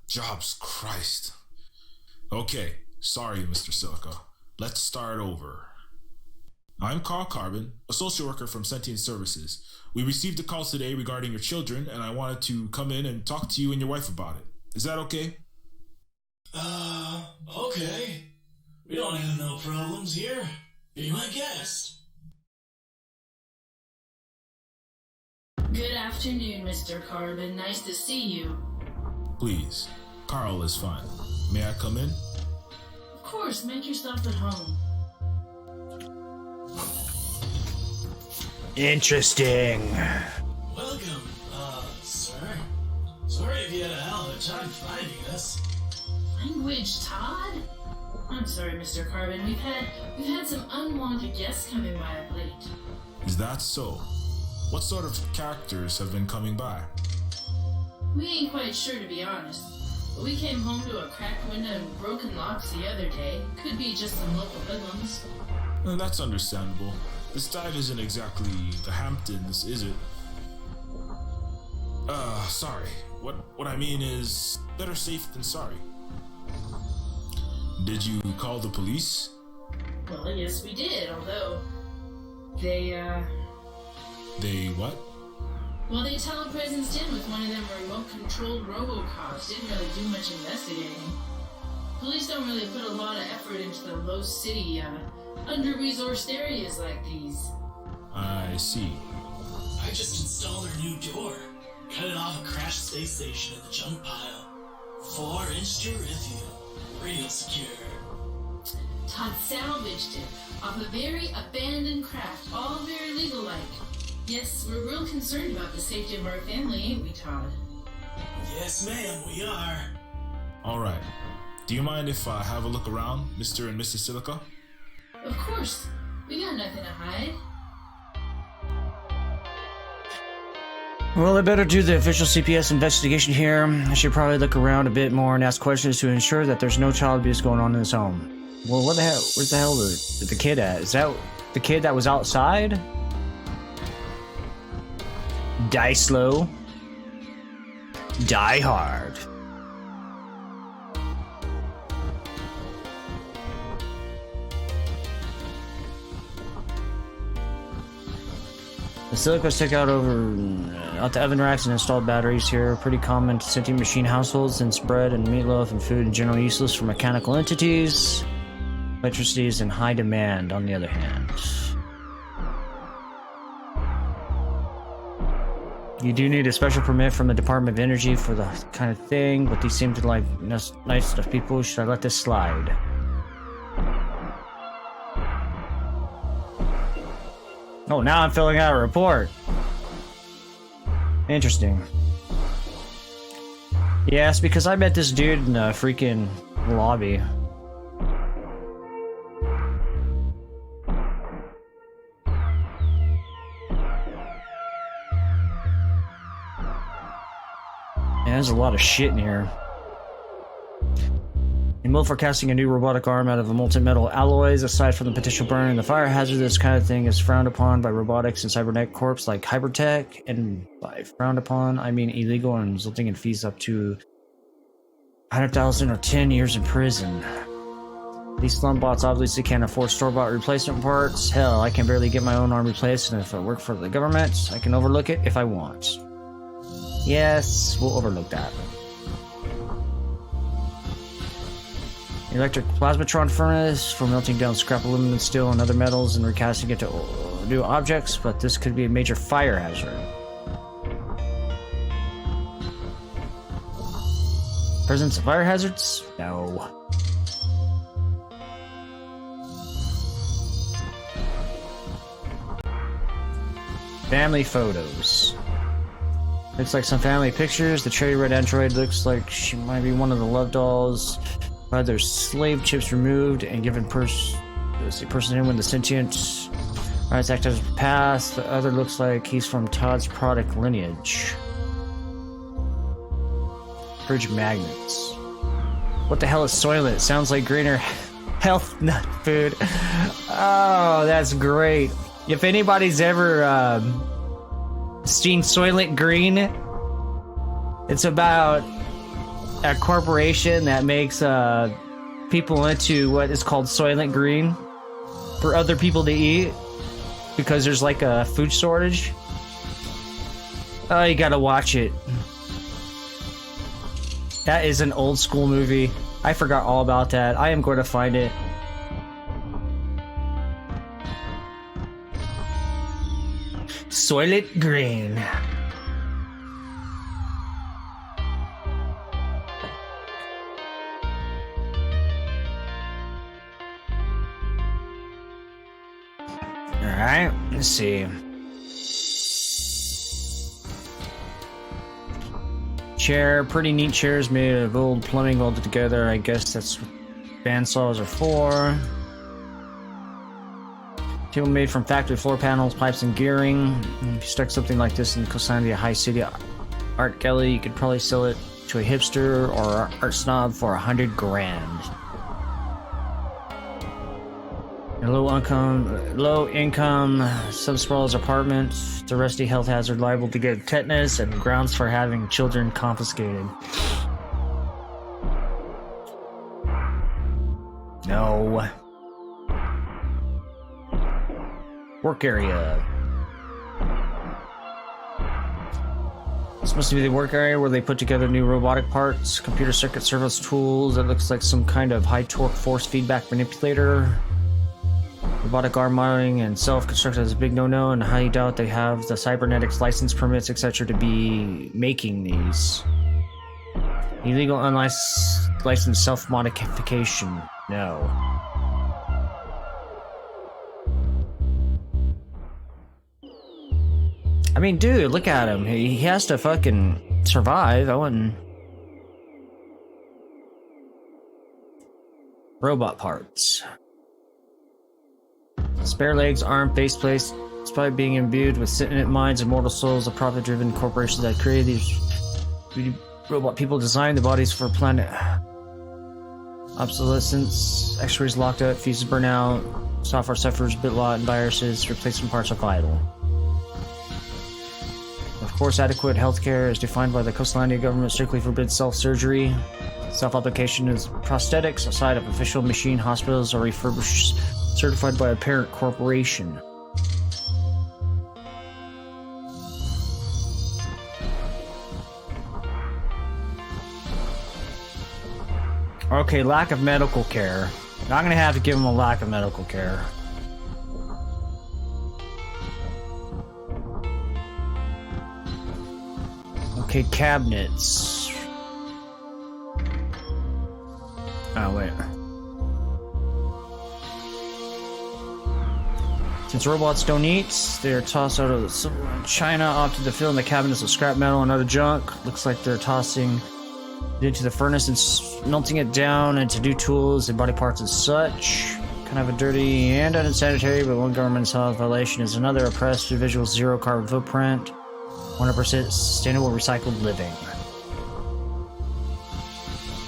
C: Jobs Christ. Okay, sorry, Mr. Silica. Let's start over. I'm Carl Carbon, a social worker from Sentient Services. We received a call today regarding your children, and I wanted to come in and talk to you and your wife about it. Is that okay?
J: Okay. We don't have no problems here. Be my guest.
I: Good afternoon, Mr. Carbon. Nice to see you.
C: Please. Carl is fine. May I come in?
I: Of course, make yourself at home.
A: Interesting.
J: Welcome, sir. Sorry if you had a hell of a time finding us.
I: Language, Todd? I'm sorry, Mr. Carbon. We've had some unwanted guests coming by of late.
C: Is that so? What sort of characters have been coming by?
I: We ain't quite sure, to be honest. But we came home to a cracked window and broken locks the other day. Could be just some local hoodlums.
C: That's understandable. This dive isn't exactly the Hamptons, is it? Sorry. What I mean is, better safe than sorry. Did you call the police?
I: Well, yes, we did, although they
C: what?
I: well, they telepresence in with one of them remote-controlled robocops. Didn't really do much investigating. Police don't really put a lot of effort into the low city, under-resourced areas like these.
C: I see.
J: I just installed our new door. Cut it off a crashed space station in the junk pile. 4-inch Dorithia. Real secure.
I: Todd salvaged it off a very abandoned craft, all very legal-like. Yes, we're real concerned about the safety of our family, ain't we, Todd?
J: Yes, ma'am, we are.
C: Alright. Do you mind if I have a look around, Mr. and Mrs. Silica?
I: Of course. We got nothing to hide.
A: Well, I better do the official CPS investigation here. I should probably look around a bit more and ask questions to ensure that there's no child abuse going on in this home. Well, what the hell? Where's the hell the kid at? Is that the kid that was outside? Die slow. Die hard. The silicas took out the oven racks and installed batteries here. Pretty common to sentient machine households, since bread and meatloaf and food in general useless for mechanical entities. Electricity is in high demand, on the other hand. You do need a special permit from the Department of Energy for the kind of thing, but these seem to like nice enough people. Should I let this slide? Oh, now I'm filling out a report. Interesting. Yes, because I met this dude in the freaking lobby. Yeah, there's a lot of shit in here. In mode for casting a new robotic arm out of a molten metal alloys, aside from the potential burn and the fire hazard, this kind of thing is frowned upon by robotics and cybernetic corps like Hypertech, and by frowned upon, I mean illegal and resulting in fees up to 100,000 or 10 years in prison. These slum bots obviously can't afford store-bought replacement parts. Hell, I can barely get my own arm replaced, and if I work for the government, I can overlook it if I want. Yes, we'll overlook that. Electric plasmatron furnace for melting down scrap aluminum, steel, and other metals and recasting it to new objects, but this could be a major fire hazard. Presence of fire hazards? No. Family photos. Looks like some family pictures. The cherry red android looks like she might be one of the love dolls. Their slave chips removed and given person in with the sentient rights act as passed. The other looks like he's from Todd's product lineage. Fridge magnets. What the hell is Soylent? Sounds like greener health nut food. Oh, that's great. If anybody's ever seen Soylent Green, it's about a corporation that makes people into what is called Soylent Green for other people to eat because there's like a food shortage. Oh, you gotta watch it. That is an old school movie. I forgot all about that. I am going to find it. Soylent Green. Alright, let's see. Chair, pretty neat chairs made of old plumbing welded together. I guess that's what bandsaws are for. Table made from factory floor panels, pipes, and gearing. If you stuck something like this in Kosandia High City art gallery, you could probably sell it to a hipster or art snob for $100 grand. A low income subsprawl's apartment. The rusty health hazard liable to get tetanus and grounds for having children confiscated. No. Work area. This must be the work area where they put together new robotic parts, computer circuit service tools. It looks like some kind of high torque force feedback manipulator. Robotic arm modeling and self-construction is a big no-no, and I highly doubt they have the cybernetics license permits, etc. to be making these. Illegal unlicensed self-modification. No. I mean, dude, look at him. He has to fucking survive. I wouldn't... Robot parts. Spare legs, arm, faceplates. Despite being imbued with sentient minds and mortal souls, the profit-driven corporations that created these 3D robot people designed the bodies for planet obsolescence. X-rays locked up, fuses burn out, software suffers bit lot and viruses, replacement parts are vital. Of course, adequate healthcare is defined by the Coastlandia government, strictly forbids self-surgery. Self-application is prosthetics outside of official machine hospitals are refurbished, certified by a parent corporation. Okay, lack of medical care. Not gonna have to give him a lack of medical care. Okay, cabinets. Oh, wait. Since robots don't eat, they are tossed out of the silver and china, opted to fill in the cabinets with scrap metal and other junk. Looks like they're tossing it into the furnace and melting it down into new tools and body parts and such. Kind of a dirty and unsanitary, but one government's health violation is another. Oppressed individual zero carbon footprint. 100% sustainable recycled living.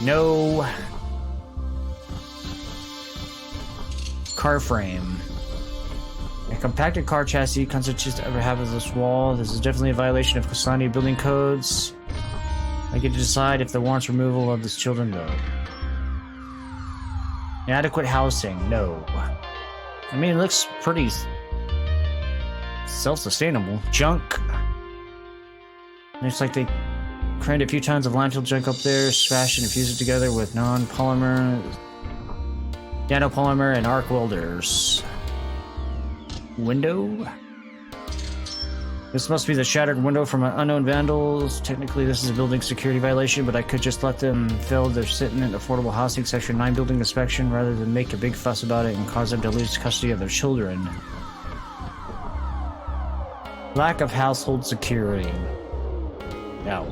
A: No. Car frame. A compacted car chassis constitutes every half of this wall. This is definitely a violation of Coastlandia building codes. I get to decide if the warrants removal of this children though. Inadequate housing, no. I mean, it looks pretty self-sustainable. Junk. Looks like they crammed a few tons of landfill junk up there, smashed and fused it together with non-polymer, nanopolymer, and arc welders. Window? This must be the shattered window from an unknown vandals. Technically, this is a building security violation, but I could just let them fail their sitting in affordable housing section 9 building inspection rather than make a big fuss about it and cause them to lose custody of their children. Lack of household security. No.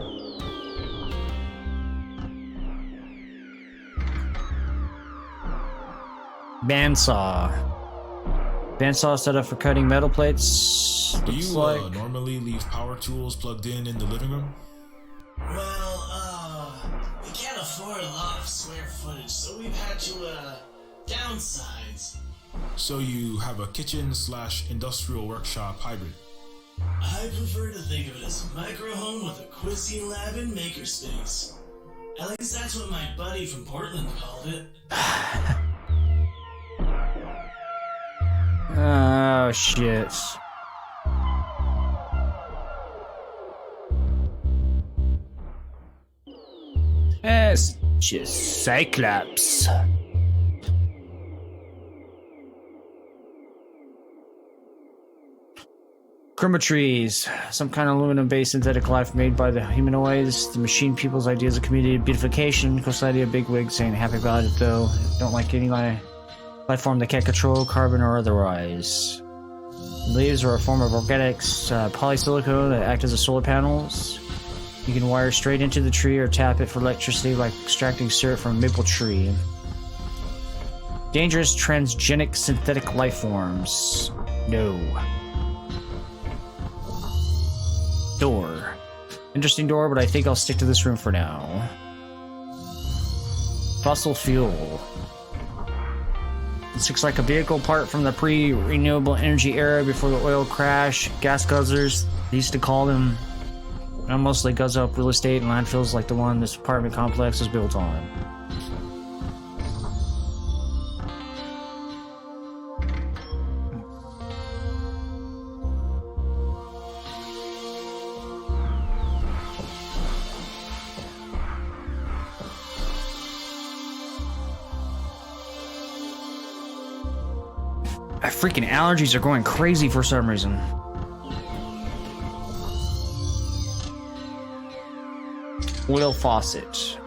A: Bandsaw. Bandsaw set up for cutting metal plates.
C: Do you
A: like
C: normally leave power tools plugged in the living room?
J: Well, we can't afford a lot of square footage, so we've had to, downsize.
C: So you have a kitchen/industrial workshop hybrid?
J: I prefer to think of it as a micro home with a cuisine lab and makerspace. At least that's what my buddy from Portland called it.
A: Oh, shit. It's just Cyclops. Chromatries, some kind of aluminum-based synthetic life made by the humanoids. The machine people's ideas of community beautification. Coastlandia bigwigs ain't happy about it though. Don't like any life form they can't control, carbon or otherwise. Leaves are a form of organics, polysilicon that act as a solar panels. You can wire straight into the tree or tap it for electricity, like extracting syrup from a maple tree. Dangerous transgenic synthetic life forms. No. Door. Interesting door, but I think I'll stick to this room for now. Fossil fuel. This looks like a vehicle part from the pre-renewable energy era before the oil crash. Gas guzzlers, they used to call them. Mostly guzzle up real estate and landfills like the one this apartment complex is built on. My freaking allergies are going crazy for some reason. Oil faucet.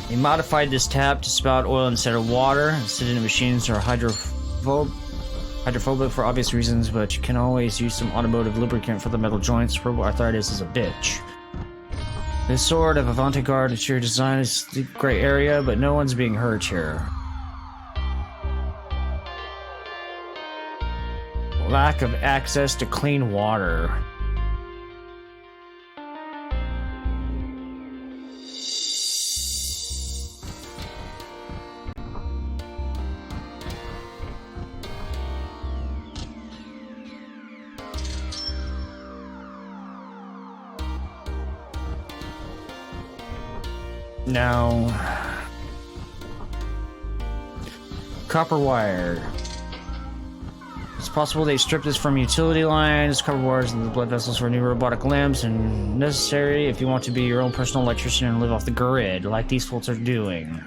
A: They modified this tap to spout oil instead of water. Incident machines are hydrophobic for obvious reasons, but you can always use some automotive lubricant for the metal joints. Robo arthritis is a bitch. This sort of avant-garde interior design is the gray area, but no one's being hurt here. Lack of access to clean water. Now, copper wire. It's possible they stripped this from utility lines, copper wires, and the blood vessels for new robotic limbs, and necessary if you want to be your own personal electrician and live off the grid, like these fools are doing.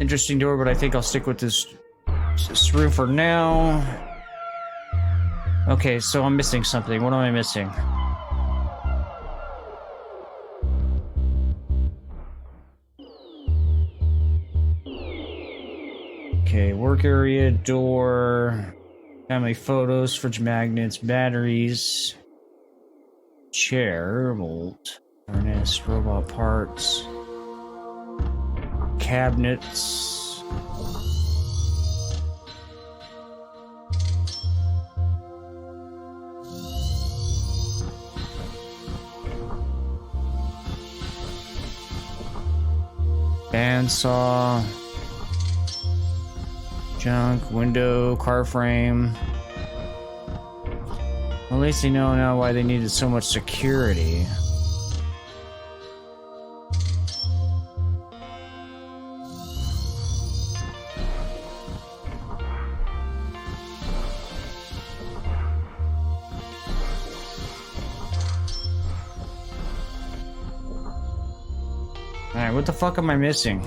A: Interesting door, but I think I'll stick with this room for now. Okay, so I'm missing something. What am I missing? Okay, work area, door, family photos, fridge magnets, batteries, chair, bolt, furnace, robot parts. Cabinets. Bandsaw. Junk, window, car frame. Well, at least they know now why they needed so much security. Alright, what the fuck am I missing?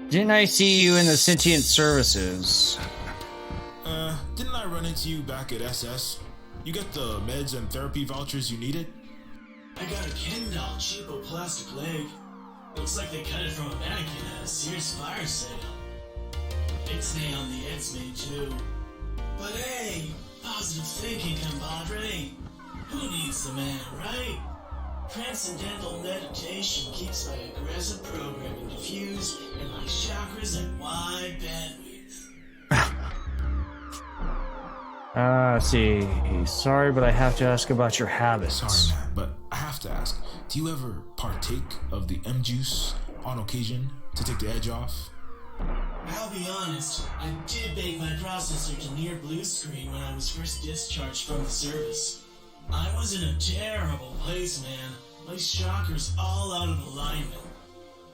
A: Didn't I see you in the sentient services?
C: Didn't I run into you back at SS? You get the meds and therapy vouchers you needed?
J: I got a $10 cheapo plastic leg. Looks like they cut it from a mannequin at a Sears fire sale. Ixnay on the X-Men too. But hey, positive thinking, compadre. Who needs the man, right? Transcendental meditation keeps my aggressive programming diffused and my chakras at wide bandwidth.
A: See. Sorry, but I have to ask about your habits.
C: Sorry, man, but I have to ask. Do you ever partake of the M-juice on occasion to take the edge off?
J: I'll be honest, I did bake my processor to near blue screen when I was first discharged from the service. I was in a terrible place, man. My chakras all out of alignment.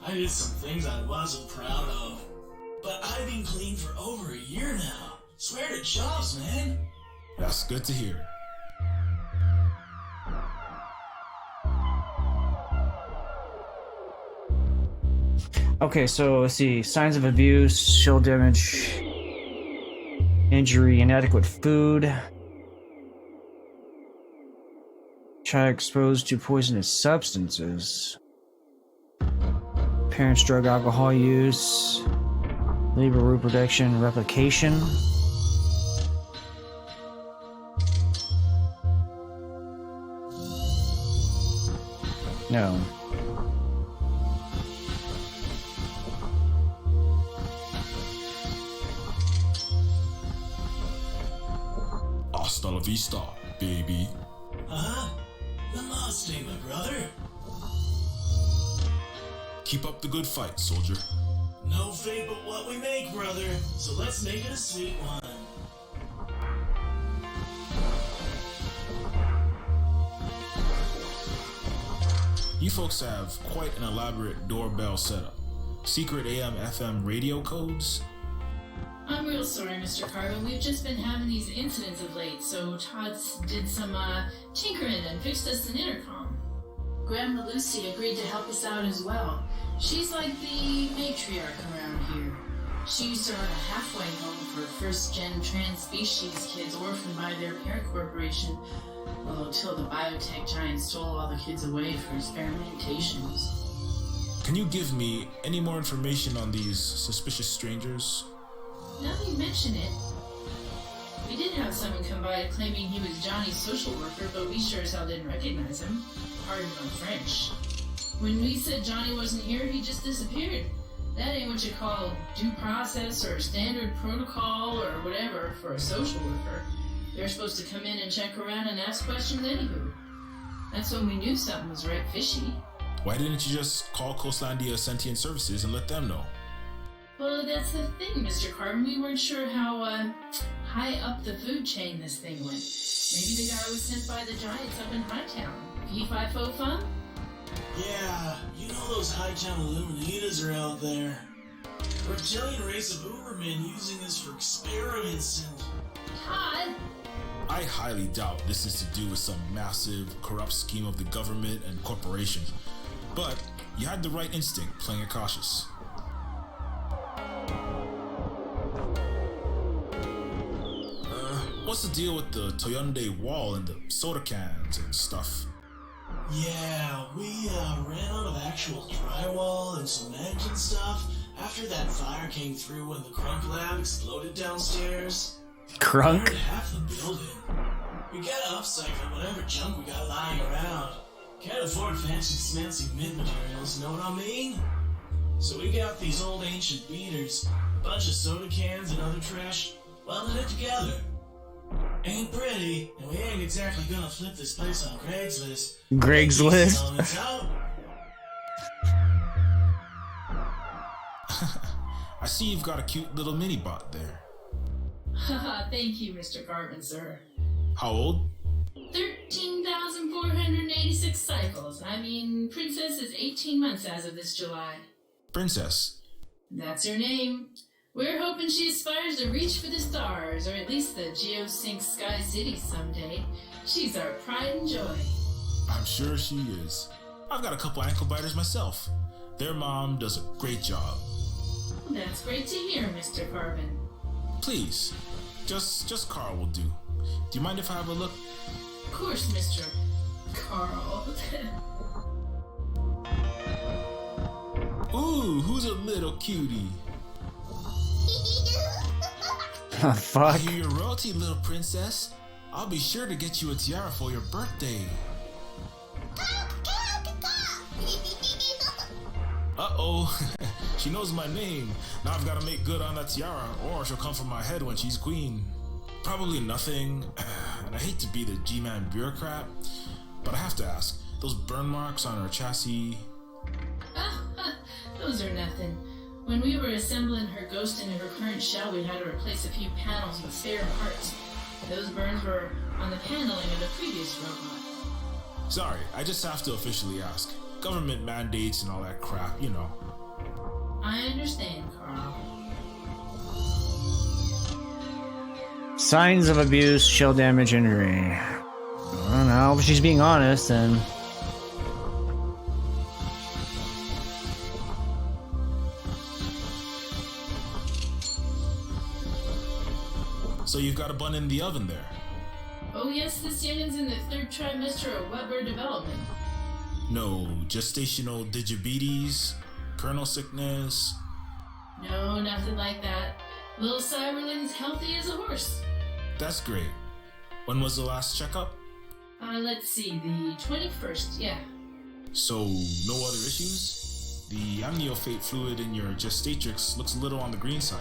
J: I did some things I wasn't proud of. But I've been clean for over a year now. Swear to Jobs, man.
C: That's good to hear.
A: Okay, so let's see. Signs of abuse, shell damage, injury, inadequate food. child exposed to poisonous substances. Parents' drug alcohol use. Labor reproduction replication. No.
C: Hasta la vista, baby.
J: Namaste, my brother.
C: Keep up the good fight, soldier.
J: No fate but what we make, brother. So let's make it a sweet one.
C: You folks have quite an elaborate doorbell setup. Secret AM/FM radio codes?
I: I'm real sorry, Mr. Carvin. We've just been having these incidents of late, so Todd did some tinkering and fixed us an intercom. Grandma Lucy agreed to help us out as well. She's like the matriarch around here. She used to run a halfway home for first-gen trans-species kids orphaned by their parent corporation, well, until the biotech giant stole all the kids away for experimentations.
C: Can you give me any more information on these suspicious strangers?
I: Now that you mention it, we did have someone come by claiming he was Johnny's social worker, but we sure as hell didn't recognize him. Pardon my French. When we said Johnny wasn't here, he just disappeared. That ain't what you call due process or standard protocol or whatever for a social worker. They're supposed to come in and check around and ask questions anywho. That's when we knew something was right fishy.
C: Why didn't you just call Coastlandia Sentient Services and let them know?
I: Well, that's the thing, Mr. Carvin. We weren't sure how high up the food chain this thing went. Maybe the guy was sent by the Giants up in Hightown. Fee-fi-fo-fum?
J: Yeah, you know those Hightown Illuminitas are out there. Reptilian race of Ubermen using this for experiments and...
I: Todd!
C: I highly doubt this is to do with some massive, corrupt scheme of the government and corporations. But you had the right instinct, playing it cautious. What's the deal with the Toyonde wall and the soda cans and stuff?
J: Yeah, we ran out of actual drywall and cement and stuff after that fire came through when the Crunk Lab exploded downstairs.
A: Crunk?
J: Burned half the building. We gotta upcycle whatever junk we got lying around. Can't afford fancy smancy mid materials, know what I mean? So we got these old ancient beaters, a bunch of soda cans and other trash, welded it together. Ain't pretty, and we ain't exactly gonna flip this place on Craigslist.
A: Craigslist?
C: I see you've got a cute little mini bot there.
I: Haha, thank you, Mr. Carvin, sir.
C: How old?
I: 13,486 cycles. I mean, Princess is 18 months as of this July.
C: Princess.
I: That's her name. We're hoping she aspires to reach for the stars, or at least the Geosync Sky City someday. She's our pride and joy.
C: I'm sure she is. I've got a couple ankle biters myself. Their mom does a great job.
I: That's great to hear, Mr. Carvin.
C: Please, just Carl will do. Do you mind if I have a look?
I: Of course, Mr. Carl.
C: Ooh, who's a little cutie?
A: Fuck.
C: I hear you're royalty, little princess. I'll be sure to get you a tiara for your birthday. Uh-oh, she knows my name. Now I've got to make good on that tiara, or she'll come for my head when she's queen. Probably nothing, and I hate to be the G-Man bureaucrat, but I have to ask, those burn marks on her chassis...
I: Those are nothing. When we were assembling her ghost into her current shell, we had to replace a few panels with spare parts. Those burns were on the paneling of the previous robot.
C: Sorry, I just have to officially ask. Government mandates and all that crap, you know.
I: I understand, Carl.
A: Signs of abuse, shell damage, injury. I don't know, but she's being honest, and...
C: So you've got a bun in the oven there.
I: Oh yes, this youngin's in the third trimester of Weber development.
C: No gestational diabetes, kernel sickness.
I: No, nothing like that. Little Cyberlin's healthy as a horse.
C: That's great. When was the last checkup?
I: Let's see, the 21st, yeah.
C: So, no other issues? The amniotic fluid in your gestatrix looks a little on the green side.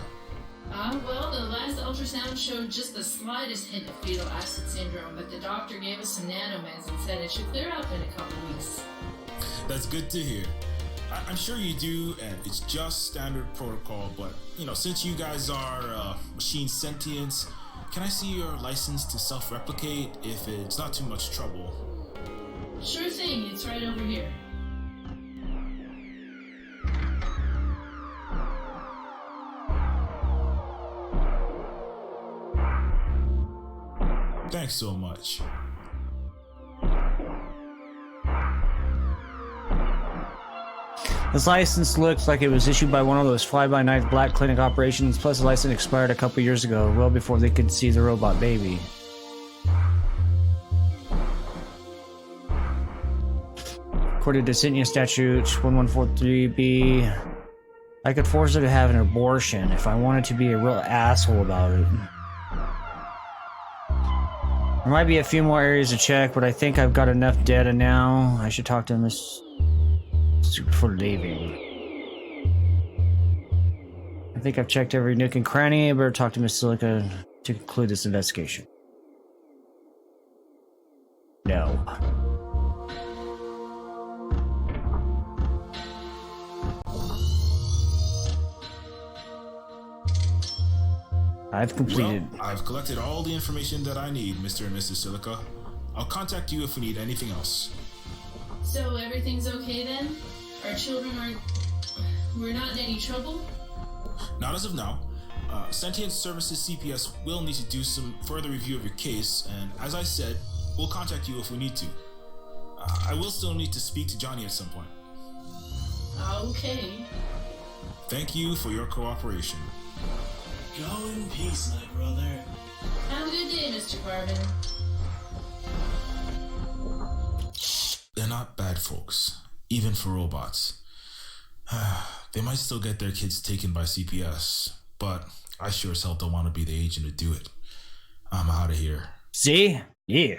I: Well, the last ultrasound showed just the slightest hint of fetal acid syndrome, but the doctor gave us some nanomeds and said it should clear up in a couple weeks.
C: That's good to hear. I'm sure you do, and it's just standard protocol, but, since you guys are machine sentients, can I see your license to self-replicate if it's not too much trouble?
I: Sure thing, it's right over here.
C: Thanks so much.
A: This license looks like it was issued by one of those fly-by-night black clinic operations, plus the license expired a couple years ago, well before they could see the robot baby. According to Sentient Statute 1143B, I could force her to have an abortion if I wanted to be a real asshole about it. There might be a few more areas to check, but I think I've got enough data now. I should talk to Miss for leaving. I think I've checked every nook and cranny. I better talk to Miss Silica to conclude this investigation. No. I've completed.
C: Well, I've collected all the information that I need, Mr. and Mrs. Silica. I'll contact you if we need anything else.
I: So everything's okay then? Our children we're not in any trouble?
C: Not as of now. Sentient Services CPS will need to do some further review of your case, and as I said, we'll contact you if we need to. I will still need to speak to Johnny at some point.
I: Okay.
C: Thank you for your cooperation.
J: Go in peace, my brother.
I: Have a good day, Mr. Garvin.
C: They're not bad folks, even for robots. They might still get their kids taken by CPS, but I sure as hell don't want to be the agent to do it. I'm out of here.
A: See? Yeah.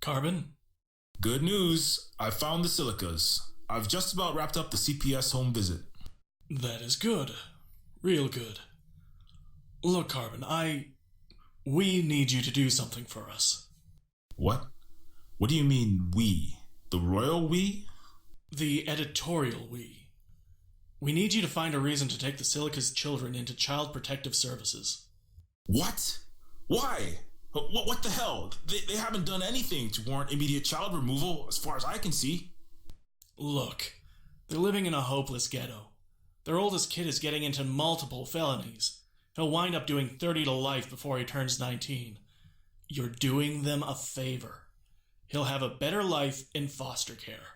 J: Carbon?
C: Good news. I found the Silicas. I've just about wrapped up the CPS home visit.
J: That is good. Real good. Look, Carbon, we need you to do something for us.
C: What? What do you mean, we? The royal we?
J: The editorial we. We need you to find a reason to take the Silica's children into Child Protective Services.
C: What? Why? What the hell? They haven't done anything to warrant immediate child removal, as far as I can see.
J: Look, they're living in a hopeless ghetto. Their oldest kid is getting into multiple felonies. He'll wind up doing 30 to life before he turns 19. You're doing them a favor. He'll have a better life in foster care.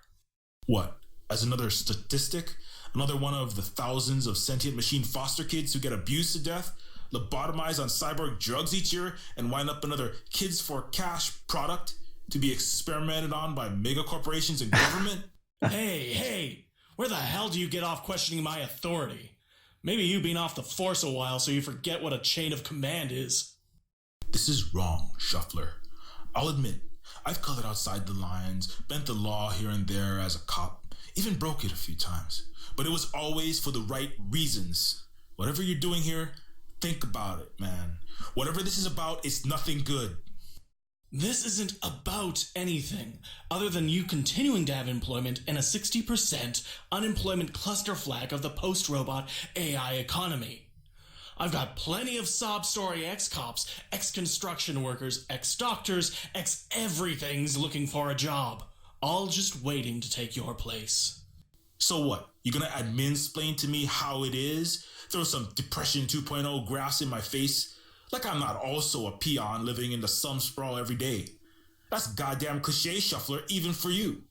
C: What? As another statistic? Another one of the thousands of sentient machine foster kids who get abused to death, lobotomized on cyborg drugs each year, and wind up another kids for cash product to be experimented on by mega corporations and government?
J: Hey, where the hell do you get off questioning my authority? Maybe you've been off the force a while, so you forget what a chain of command is.
C: This is wrong, Shuffler. I'll admit, I've colored outside the lines, bent the law here and there as a cop, even broke it a few times. But it was always for the right reasons. Whatever you're doing here, think about it, man. Whatever this is about, it's nothing good.
J: This isn't about anything other than you continuing to have employment in a 60% unemployment cluster flag of the post-robot AI economy. I've got plenty of sob-story ex-cops, ex-construction workers, ex-doctors, ex-everythings looking for a job, all just waiting to take your place.
C: So what? You gonna admin-splain to me how it is? Throw some Depression 2.0 graphs in my face? Like I'm not also a peon living in the slum sprawl every day. That's goddamn cliche, Shuffler, even for you.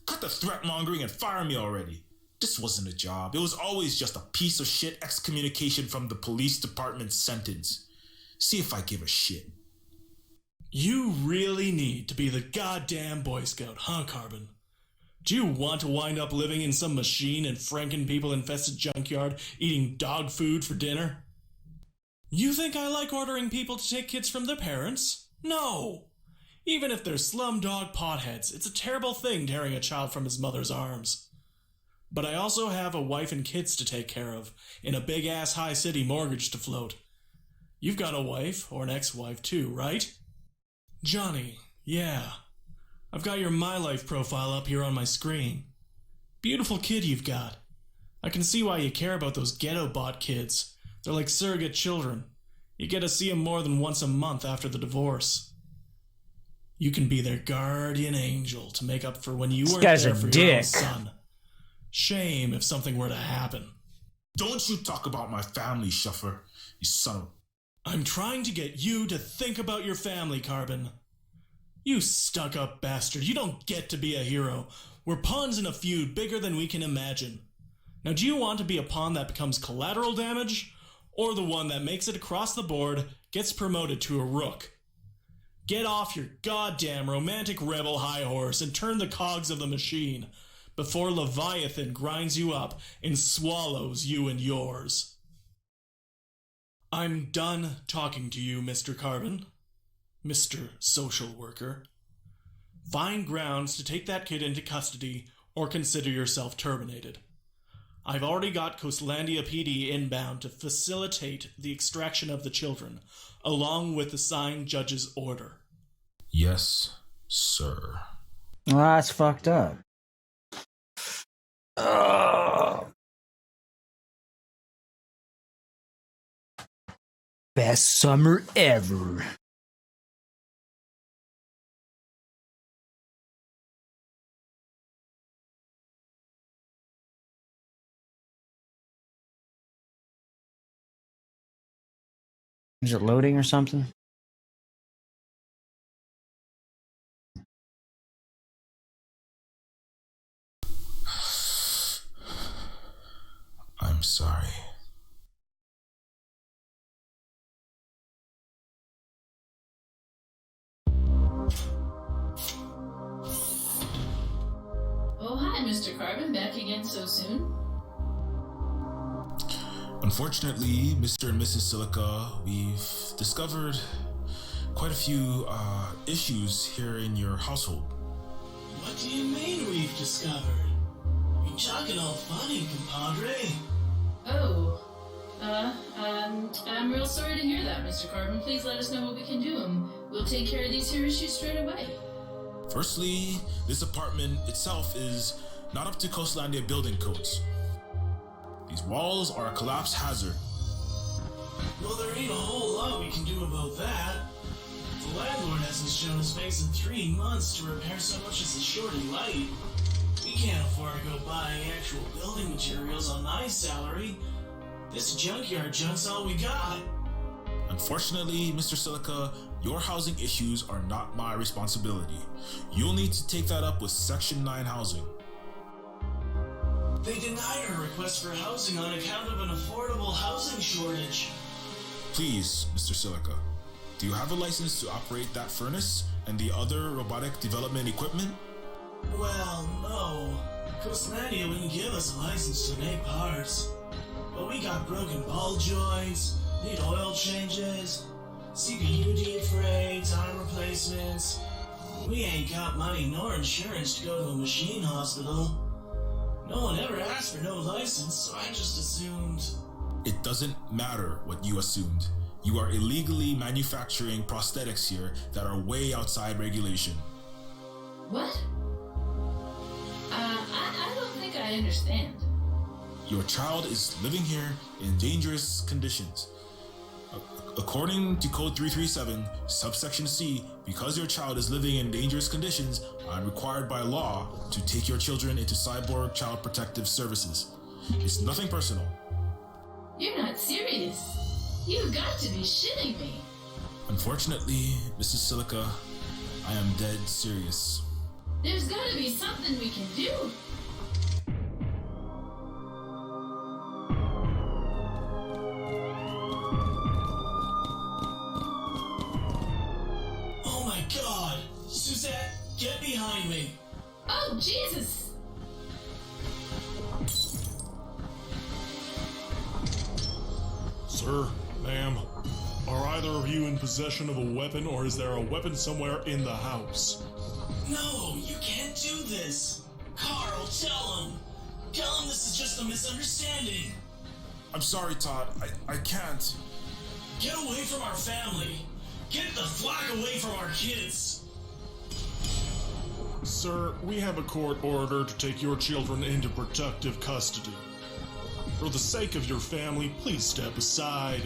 C: Cut the threat mongering and fire me already. This wasn't a job. It was always just a piece of shit excommunication from the police department sentence. See if I give a shit.
J: You really need to be the goddamn Boy Scout, huh, Carbon? Do you want to wind up living in some machine and Franken people-infested junkyard eating dog food for dinner? You think I like ordering people to take kids from their parents? No! Even if they're slumdog potheads, it's a terrible thing tearing a child from his mother's arms. But I also have a wife and kids to take care of, and a big-ass high-city mortgage to float. You've got a wife, or an ex-wife too, right? Johnny, yeah. I've got your My Life profile up here on my screen. Beautiful kid you've got. I can see why you care about those ghetto bot kids. They're like surrogate children. You get to see them more than once a month after the divorce. You can be their guardian angel to make up for when you weren't there for your own son. Shame if something were to happen.
C: Don't you talk about my family, Shuffer, you son of...
J: I'm trying to get you to think about your family, Carbon. You stuck-up bastard, you don't get to be a hero. We're pawns in a feud bigger than we can imagine. Now, do you want to be a pawn that becomes collateral damage, or the one that makes it across the board, gets promoted to a rook? Get off your goddamn romantic rebel high horse and turn the cogs of the machine before Leviathan grinds you up and swallows you and yours. I'm done talking to you, Mr. Carbon. Mr. Social Worker. Find grounds to take that kid into custody or consider yourself terminated. I've already got Coastlandia PD inbound to facilitate the extraction of the children, along with the signed judge's order.
C: Yes, sir.
A: Well, that's fucked up. Best summer ever. Is it loading or something?
C: I'm sorry.
I: Oh, hi, Mr. Carbon. Back again so soon?
C: Unfortunately, Mr. and Mrs. Silica, we've discovered quite a few issues here in your household.
J: What do you mean we've discovered? You talking all funny, compadre?
I: Oh. I'm real sorry to hear that, Mr. Carbon. Please let us know what we can do, and we'll take care of these here issues straight away.
C: Firstly, this apartment itself is not up to Coastlandia building codes. These walls are a collapse hazard.
J: Well, there ain't a whole lot we can do about that. The landlord hasn't shown his face in 3 months to repair so much as a shorted light. We can't afford to go buying actual building materials on my salary. This junkyard junk's all we got.
C: Unfortunately, Mr. Silica, your housing issues are not my responsibility. You'll need to take that up with Section 9 housing.
J: They denied our request for housing on account of an affordable housing shortage.
C: Please, Mr. Silica, do you have a license to operate that furnace and the other robotic development equipment?
J: Well, no. Coastlandia wouldn't give us a license to make parts. But we got broken ball joints, need oil changes, CPU defrays, arm replacements. We ain't got money nor insurance to go to a machine hospital. No one ever asked for no license, so I just assumed...
C: It doesn't matter what you assumed. You are illegally manufacturing prosthetics here that are way outside regulation.
I: What? I don't think I understand.
C: Your child is living here in dangerous conditions. According to Code 337, subsection C, because your child is living in dangerous conditions, I'm required by law to take your children into Cyborg Child Protective Services. It's nothing personal.
I: You're not serious. You've got to be shitting me.
C: Unfortunately, Mrs. Silica, I am dead serious.
I: There's gotta be something we can do.
J: Get behind me.
I: Oh, Jesus!
K: Sir, ma'am, are either of you in possession of a weapon, or is there a weapon somewhere in the house?
J: No, you can't do this. Carl, tell him. Tell him this is just a misunderstanding.
C: I'm sorry, Todd. I can't.
J: Get away from our family. Get the flock away from our kids.
K: Sir, we have a court order to take your children into protective custody. For the sake of your family, please step aside.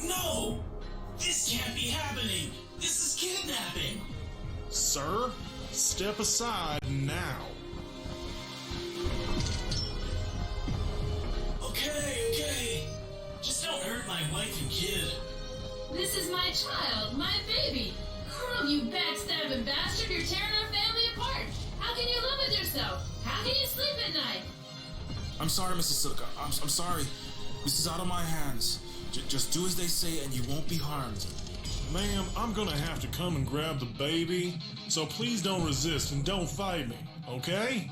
J: No! This can't be happening! This is kidnapping!
K: Sir, step aside now.
J: Okay. Just don't hurt my wife and kid.
I: This is my child, my baby. Carl, you backstabbing bastard, you're tearing our family apart. How can you live with yourself? How can you sleep at night?
C: I'm sorry, Mrs. Silica. I'm sorry. This is out of my hands. Just do as they say and you won't be harmed.
K: Ma'am, I'm gonna have to come and grab the baby, so please don't resist and don't fight me, okay?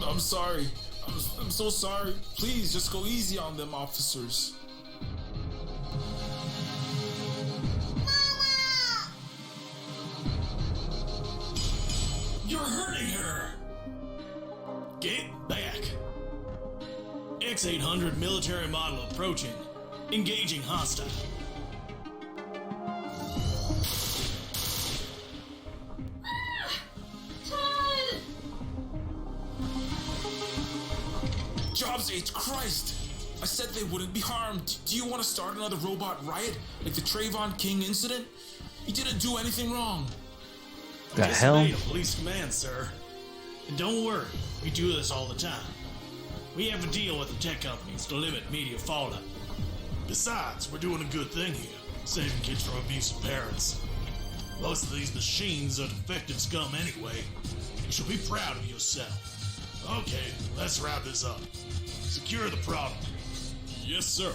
C: I'm sorry. I'm so sorry. Please, just go easy on them, officers.
J: You're hurting her! Get back! X-800 military model approaching. Engaging hostile.
I: Todd!
C: Jobs 8, Christ! I said they wouldn't be harmed. Do you want to start another robot riot like the Trayvon King incident? He didn't do anything wrong.
A: The hell?
J: Disobeyed a police command, sir. And don't worry, we do this all the time. We have a deal with the tech companies to limit media fallout. Besides, we're doing a good thing here, saving kids from abusive parents. Most of these machines are defective scum anyway. You should be proud of yourself. Okay, let's wrap this up. Secure the product.
K: Yes, sir.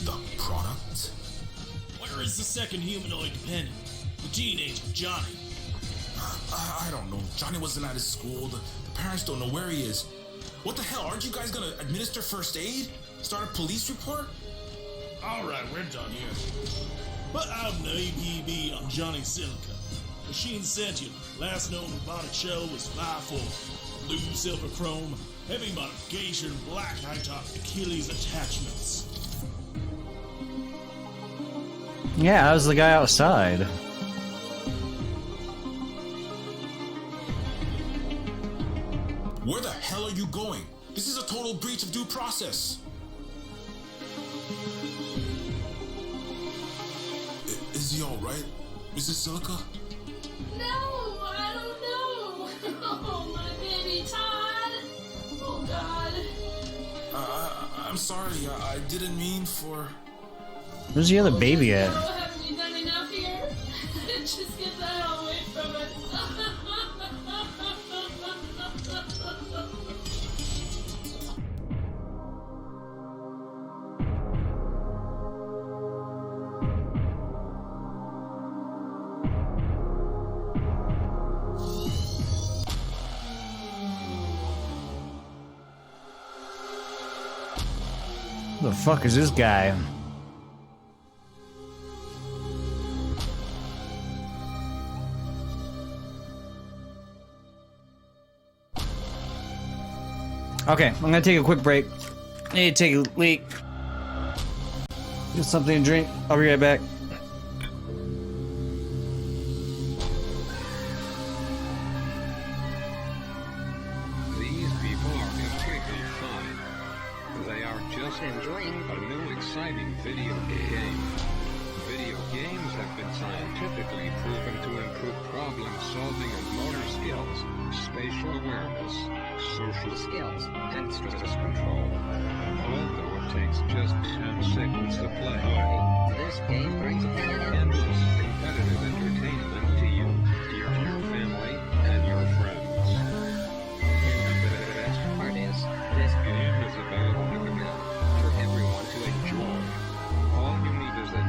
C: The product?
J: Where is the second humanoid dependent? The teenager, Johnny.
C: I don't know. Johnny wasn't at his school. The parents don't know where he is. What the hell? Aren't you guys gonna administer first aid? Start a police report?
J: Alright, we're done here. But out in the APB, I'm Johnny Silica. Machine sentient. Last known robotic shell was 5'4". Blue silver chrome. Heavy modification. Black high-top Achilles attachments.
A: Yeah, I was the guy outside.
C: Where the hell are you going? This is a total breach of due process. Is he alright, Mrs. Silica?
I: No, I don't know. Oh, my baby Todd. Oh, God.
C: I'm sorry. I didn't mean for...
A: Where's the other baby at?
I: No, haven't you done enough here? Just get the hell away from it.
A: Who the fuck is this guy? Okay, I'm gonna take a quick break. I need to take a leak. Get something to drink. I'll be right back.
E: These people are completely fine. They are just enjoying a new exciting video game. Video games have been scientifically proven to improve problem solving and motor skills, spatial awareness, social skills, and stress control. Although it takes just 10 seconds to play, this game brings endless competitive entertainment to you, your family, and your friends. And the best part is, this game is available for everyone to enjoy. All you need is a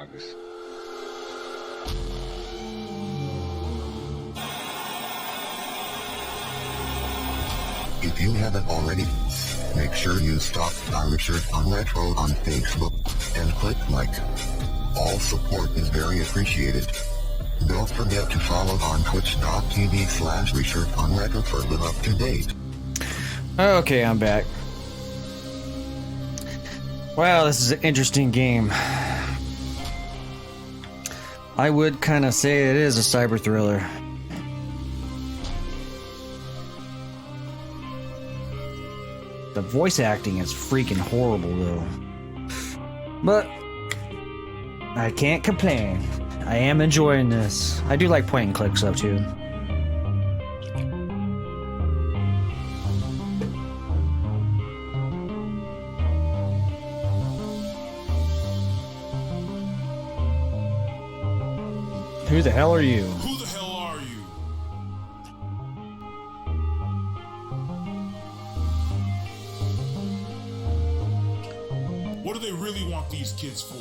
E: drugs.
H: If you haven't already, make sure you stalk Richard on Retro on Facebook and click like. All support is very appreciated. Don't forget to follow on twitch.tv/Richard on Retro for live up to date.
A: Okay, I'm back. Wow, this is an interesting game. I would kind of say it is a cyber thriller. The voice acting is freaking horrible, though. But I can't complain. I am enjoying this. I do like point and clicks, though, too. Who the hell are you?
K: Who the hell are you? What do they really want these kids for?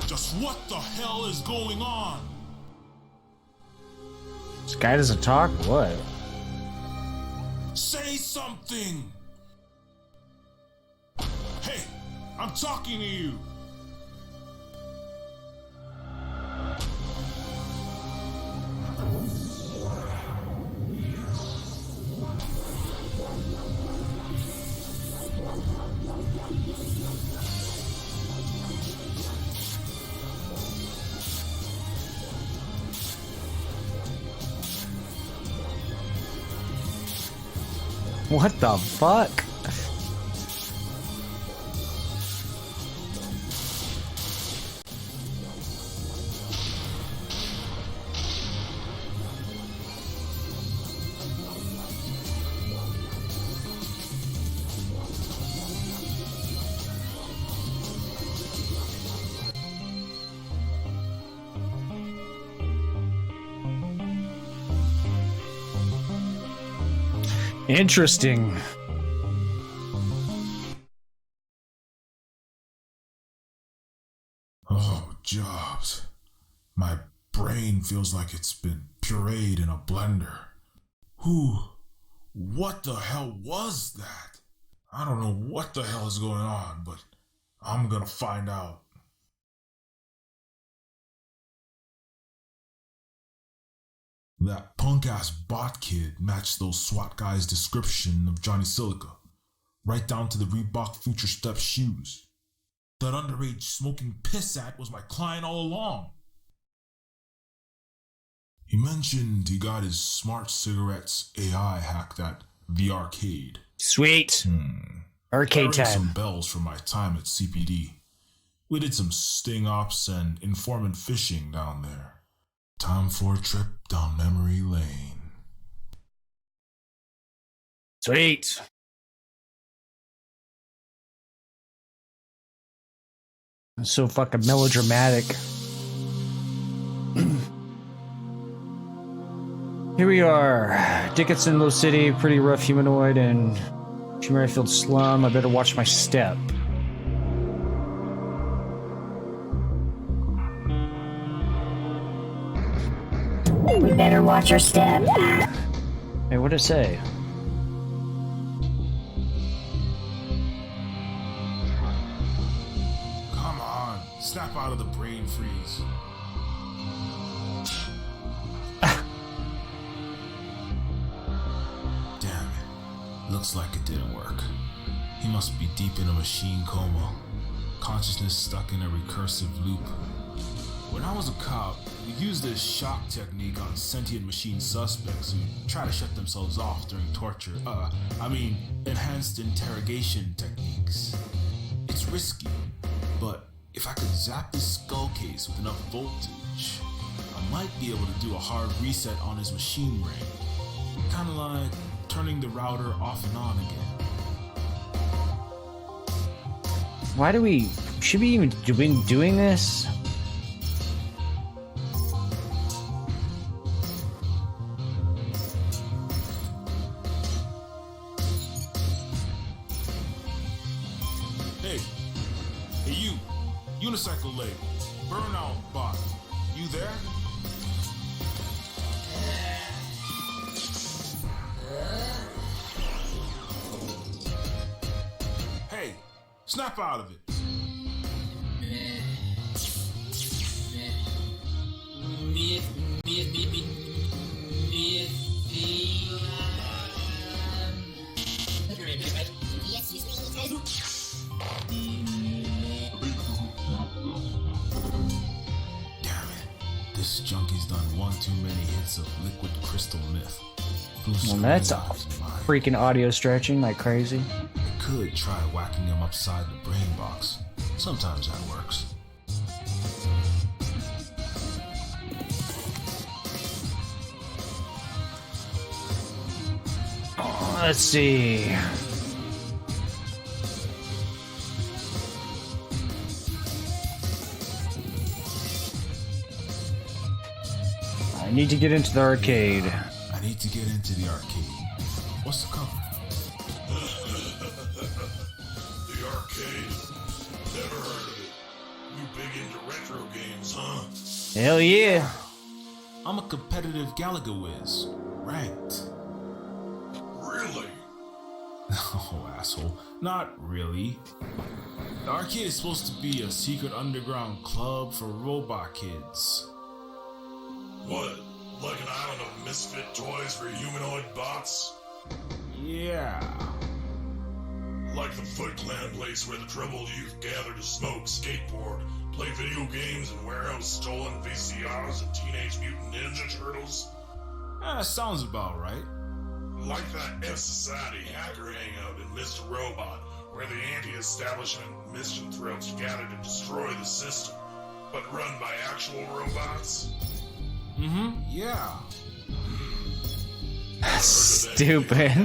K: Just what the hell is going on?
A: This guy doesn't talk? What?
K: Say something! Hey, I'm talking to you!
A: What the fuck? Interesting.
K: Oh, Jobs. My brain feels like it's been pureed in a blender. What the hell was that? I don't know what the hell is going on, but I'm gonna find out. That punk-ass bot kid matched those SWAT guys' description of Johnny Silica, right down to the Reebok Future Step shoes. That underage smoking pissat was my client all along. He mentioned he got his smart cigarettes AI hacked at the arcade.
A: Sweet. Arcade
K: That rang
A: time.
K: some bells from my time at CPD. We did some sting ops and informant fishing down there. Time for a trip down memory lane.
A: Sweet. It's so fucking melodramatic. Here we are. Dickinson, Low City, pretty rough humanoid, and Merrifield slum. I better watch my step.
G: We better watch our step.
A: Hey, what'd it say?
K: Come on, snap out of the brain freeze. Damn it. Looks like it didn't work. He must be deep in a machine coma. Consciousness stuck in a recursive loop. When I was a cop, we used this shock technique on sentient machine suspects who try to shut themselves off during torture. Enhanced interrogation techniques. It's risky, but if I could zap his skull case with enough voltage, I might be able to do a hard reset on his machine brain. Kinda like turning the router off and on again.
A: Why do we... Should we even be doing this?
K: the label. Burnout Bot. You there? Hey, snap out of it. Damn it. This junkie's done one too many hits of liquid crystal myth.
A: Well, that's a freaking audio stretching like crazy.
K: I could try whacking him upside the brain box. Sometimes that works.
A: Let's see. I need to get into the arcade.
K: I need to get into the arcade. What's the cover?
J: The arcade. Never heard of it. You big into retro games, huh?
A: Hell yeah.
K: I'm a competitive Galaga whiz. Ranked.
J: Really?
K: Oh, asshole. Not really. The arcade is supposed to be a secret underground club for robot kids.
J: What? Like an island of misfit toys for humanoid bots?
K: Yeah.
J: Like the Foot Clan place where the troubled youth gather to smoke, skateboard, play video games, and warehouse stolen VCRs of Teenage Mutant Ninja Turtles?
K: Sounds about right.
J: Like that F-Society hacker hangout in Mr. Robot, where the anti-establishment misanthropes gather to destroy the system, but run by actual robots?
K: Mm-hmm, yeah.
A: Stupid.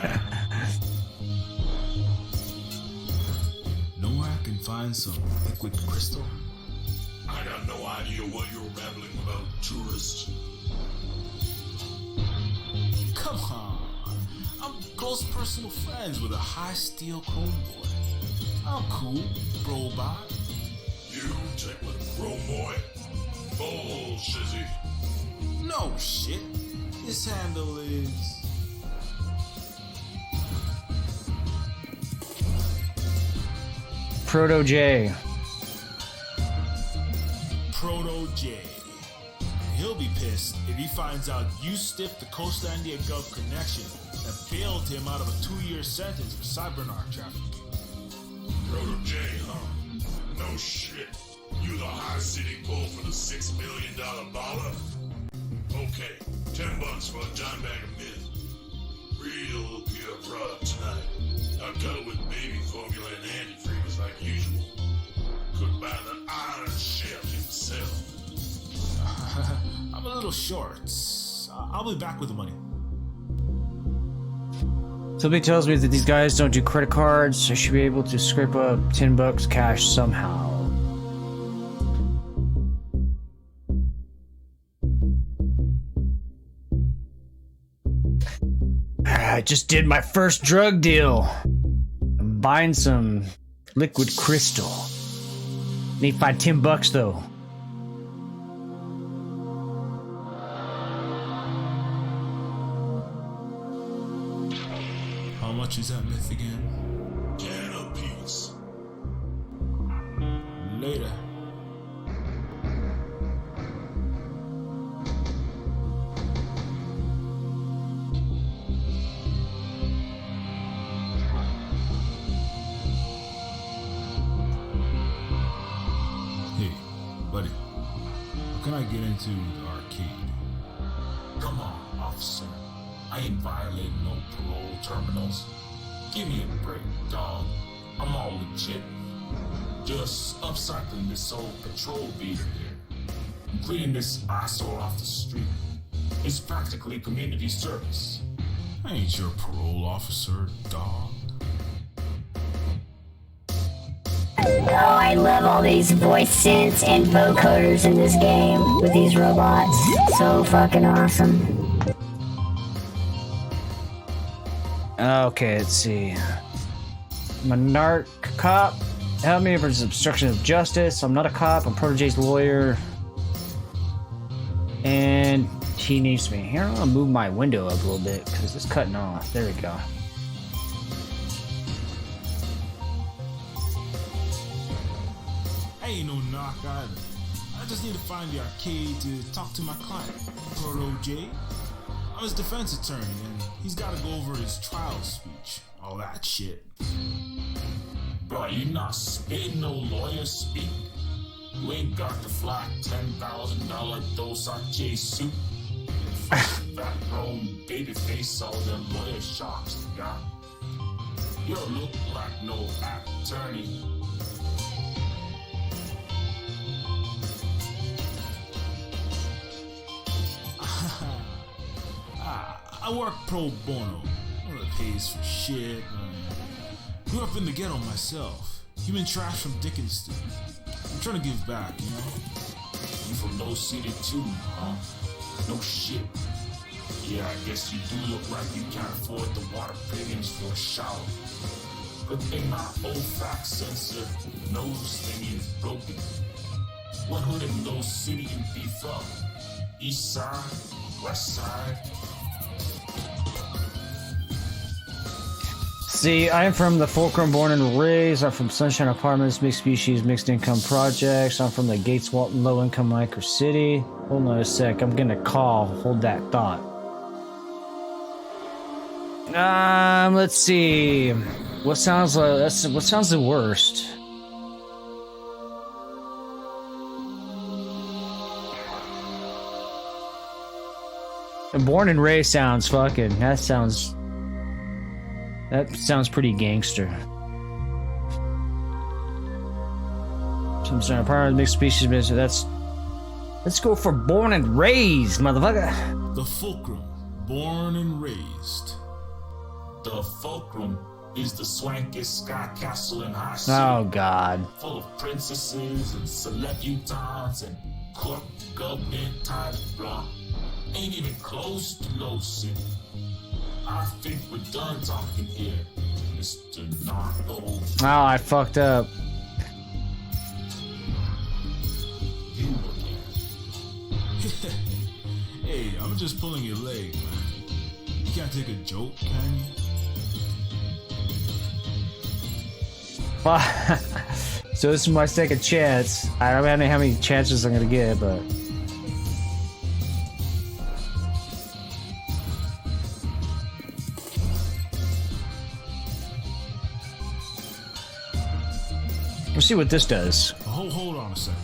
K: Know where I can find some liquid crystal?
J: I got no idea what you're babbling about, tourist.
K: Come on. I'm close personal friends with a high steel chrome boy. I'm cool, robot.
J: You take with Chrome Boy? Bullshizzy.
K: No shit. His handle is...
A: Proto J.
K: Proto J. He'll be pissed if he finds out you stiffed the Coastlandia Gov connection that bailed him out of a 2-year sentence for cybernarc trafficking.
J: Proto J, huh? No shit. You the high city bull for the $6 million baller? Okay, $10 for a dime bag of mint. Real pure product tonight. I'll cut it with baby formula and antifreeze like usual. Cooked by the Iron Chef himself.
K: I'm a little short. I'll be back with the money.
A: Somebody tells me that these guys don't do credit cards. I should be able to scrape up $10 cash somehow. I just did my first drug deal. I'm buying some liquid crystal. Need to find $10 though.
K: How much is that myth again?
J: 10 apiece.
K: Later. Hey, buddy. How can I get into the arcade?
J: Come on, officer. I ain't violating no parole terminals. Give me a break, dog. I'm all legit. Just upcycling this old patrol beater here. I'm cleaning this eyesore off the street. It's practically community service.
K: I ain't your parole officer, dog.
G: Oh, I love all these voice synths and vocoders in this game with these robots. So fucking awesome.
A: Okay, let's see. I'm a narc cop. Help me for obstruction of justice. I'm not a cop. I'm Protege's lawyer. And he needs me. Here, I'm gonna move my window up a little bit because it's cutting off. There we go.
C: Ain't no knock either. I just need to find the arcade to talk to my client, Protege. I'm his defense attorney, and he's got to go over his trial speech. All that shit.
K: Bro, you not spitting no lawyer speak? You ain't got the fly $10,000 Dos Arche suit. That grown baby face, all them lawyer sharks got. You don't look like no attorney.
C: I work pro bono. One that pays for shit. Grew up in the ghetto myself. Human trash from Dickinston. I'm trying to give back, you know?
K: You from no city too, huh? No shit. Yeah, I guess you do look like you can't afford the water premiums for a shower. Good thing my olfact sensor nose thing is broken. What hood in no city you be from? East side? West side?
A: See, I'm from the Fulcrum, born and raised. I'm from Sunshine Apartments, mixed species, mixed income projects. I'm from the Gates Walton low income micro city. Hold on a sec, I'm gonna call. Hold that thought. Let's see. What sounds the worst? Born and raised sounds fucking. That sounds pretty gangster. Some sort of apartment, mixed species, let's go for born and raised, motherfucker.
C: The Fulcrum, born and raised.
K: The Fulcrum is the swankiest sky castle in high city.
A: Oh God.
K: Full of princesses and celebutants and court government type blah. Ain't even close to Low City. I think we're done talking here, Mr. Narco.
A: Oh, I fucked up.
K: You again.
C: Hey, I'm just pulling your leg, man. You can't take a joke, can you?
A: So this is my second chance. I don't know how many chances I'm gonna get, but we'll see what this does.
C: Hold on a second.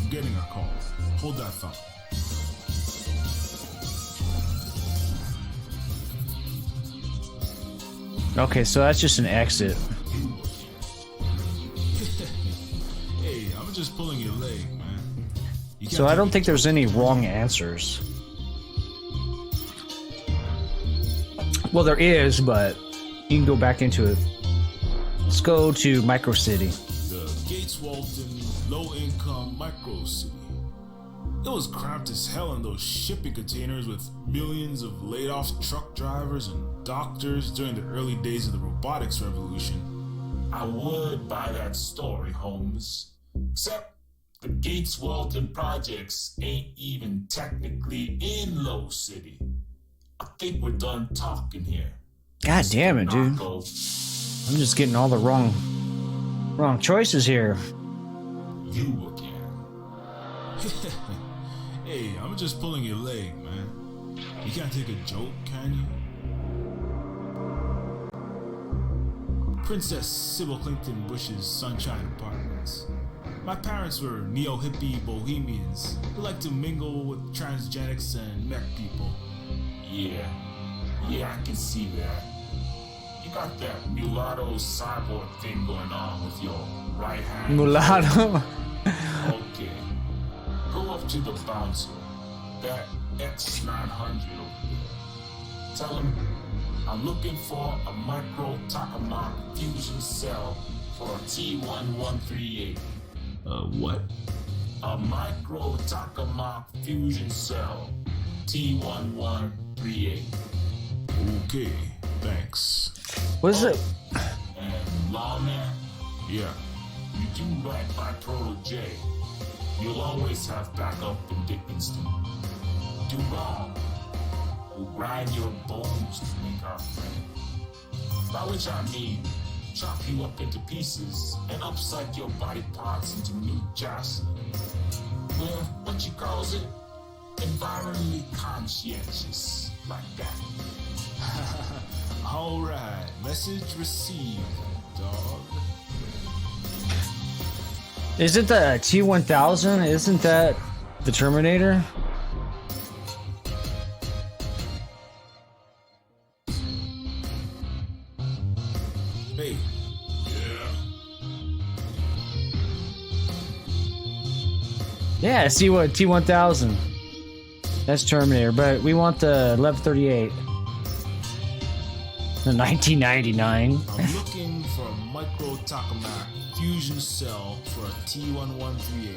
C: I'm getting a call. Hold that thought.
A: Okay, so that's just an exit.
C: Hey, I'm just pulling your leg, man.
A: So I don't think there's any wrong answers. Well, there is, but you can go back into it. Let's go to Micro City.
C: The Gates Walton low-income micro city. It was cramped as hell in those shipping containers with millions of laid-off truck drivers and doctors during the early days of the robotics revolution.
K: I would buy that story, Holmes. Except the Gates Walton projects ain't even technically in Low City. I think we're done talking here.
A: God damn it, dude.
K: Narco.
A: I'm just getting all the wrong choices here.
K: You again.
C: Hey, I'm just pulling your leg, man. You can't take a joke, can you? Princess Sybil Clinton Bush's Sunshine Apartments. My parents were neo-hippie bohemians who like to mingle with transgenics and mech people.
K: Yeah, I can see that. You got that mulatto cyborg thing going on with your right hand.
A: Mulatto?
K: Okay. Go up to the bouncer, that X900 over there. Tell him I'm looking for a micro tokamak fusion cell for a T1138.
C: What?
K: A micro tokamak fusion cell, T1138.
C: Okay, thanks.
A: What is it?
K: And lawman?
C: Yeah.
K: You do right by Protege. You'll always have backup in Dickinston. Do wrong. We'll grind your bones to make our friend. By which I mean, chop you up into pieces and upside your body parts into new chassis. Well, what you calls it? Environmentally conscientious, like that. Alright, message received, dog.
A: Isn't the T-1000? Isn't that the Terminator?
K: Hey.
A: Yeah, see what T-1000. That's Terminator, but we want the 1138. The 1999.
K: I'm looking for a micro tokamak fusion cell for a T1138.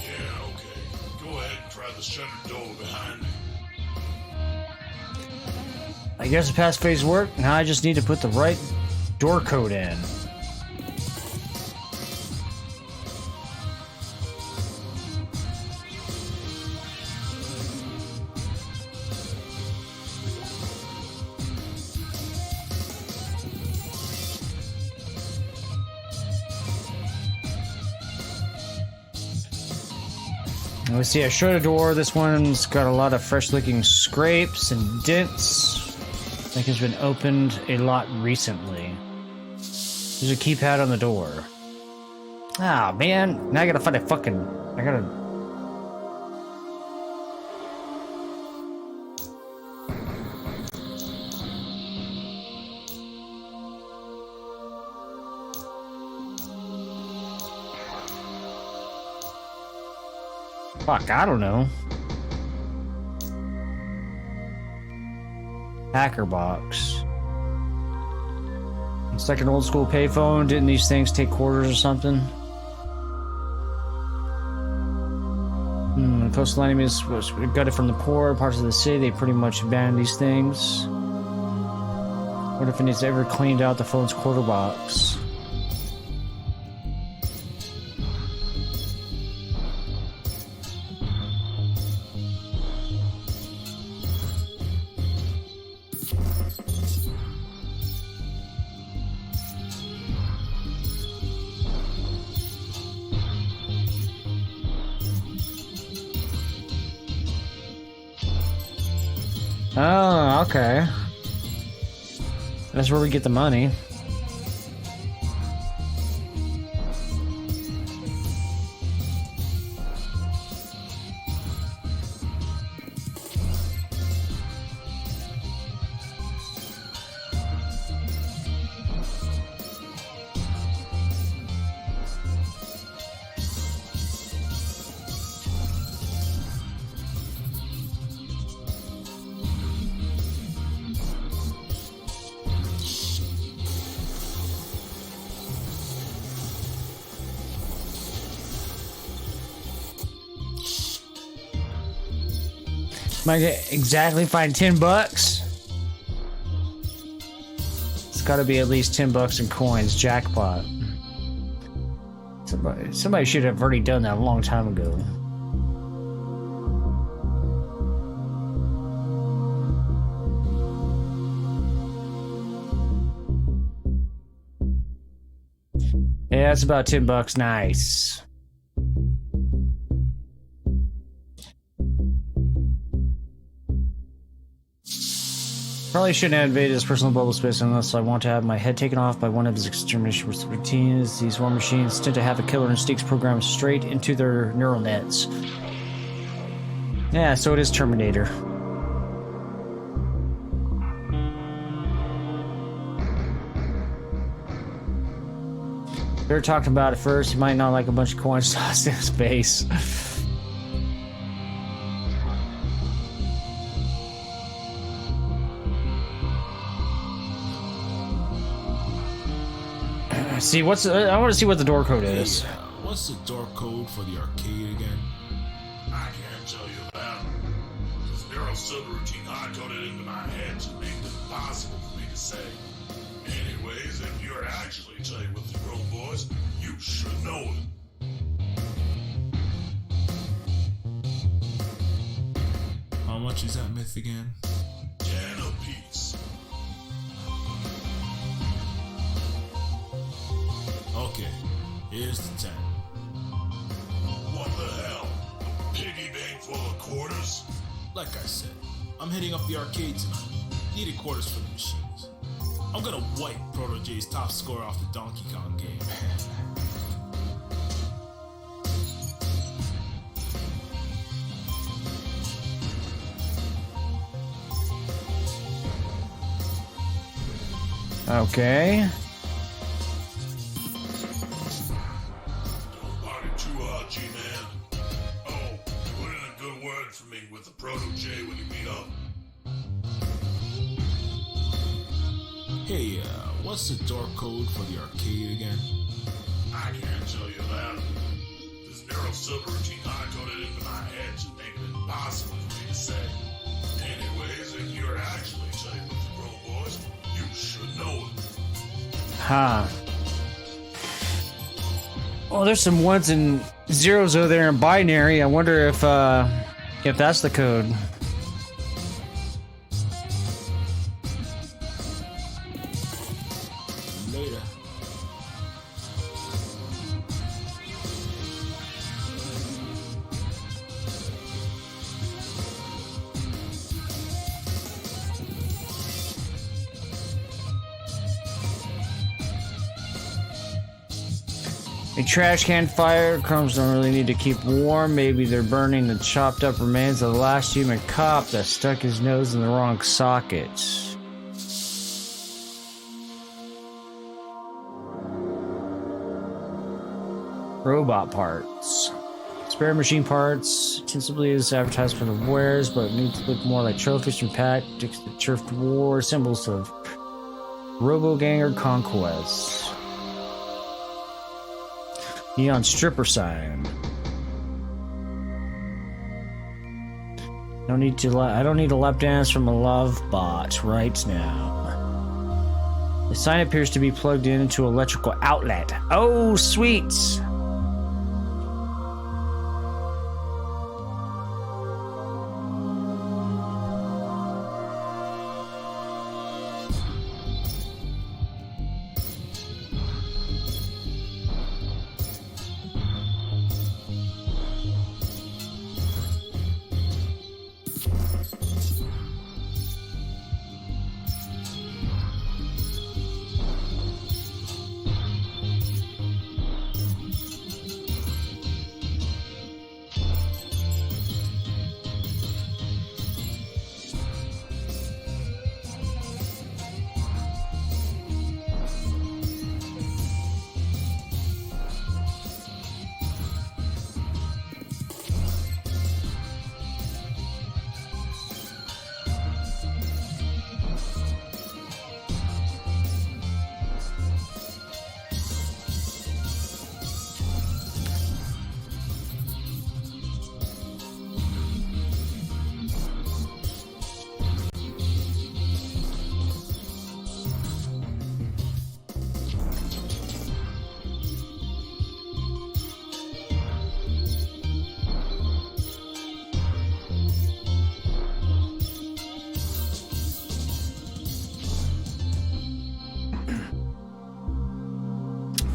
L: Yeah, okay. Go ahead and try the shuttered door behind me.
A: I guess the past phase worked. Now I just need to put the right door code in. We see I showed a door. This one's got a lot of fresh looking scrapes and dents. Like it's been opened a lot recently. There's a keypad on the door. Ah, man. Now I gotta find a fucking... I gotta... Fuck, I don't know. Hacker box. It's like an old school payphone. Didn't these things take quarters or something? Coastal enemies was gutted from the poor parts of the city. They pretty much abandoned these things. What if it's ever cleaned out the phone's quarter box? Oh, okay. That's where we get the money. Might get exactly find $10. It's got to be at least $10 in coins. Jackpot. Somebody should have already done that a long time ago. Yeah, that's about $10. Nice. Probably shouldn't have invaded his personal bubble space unless I want to have my head taken off by one of his extermination routines. These war machines tend to have a killer instincts programmed straight into their neural nets. Yeah, so it is Terminator. They're talking about it first. He might not like a bunch of coins tossed in his face. See what's I want to see what the door code is.
K: What's the door code for the arcade again?
L: I can't tell you that. This neural subroutine hard-coded into my head to make it impossible for me to say. Anyways, if you're actually tight with the grown boys, you should know it.
K: How much is that myth again?
L: 10 apiece.
K: Okay, here's the 10.
L: What the hell? A piggy bank full of quarters?
K: Like I said, I'm hitting up the arcade tonight. Needed quarters for the machines. I'm gonna wipe Proto J's top score off the Donkey Kong game.
A: Okay.
L: Don't party too hard, G-Man. Oh, put in a good word for me with the Proto J when you meet up.
K: Hey, what's the door code for the arcade again?
L: I can't tell you that. This neural subroutine hard-coded into my head to make it impossible for me to say. Anyways, if you're actually tight with the grown boys, you should know it.
A: Huh. Oh, there's some ones and zeros over there in binary. I wonder if that's the code.
K: Later.
A: A trash can fire. Crumbs don't really need to keep warm. Maybe they're burning the chopped up remains of the last human cop that stuck his nose in the wrong socket. Robot parts. Spare machine parts. Ostensibly is advertised for the wares, but need to look more like trophies from tactics, the turf war, symbols of Robo-Ganger conquest. Neon stripper sign. I don't need a lap dance from a love bot right now. The sign appears to be plugged into an electrical outlet. Oh, sweet!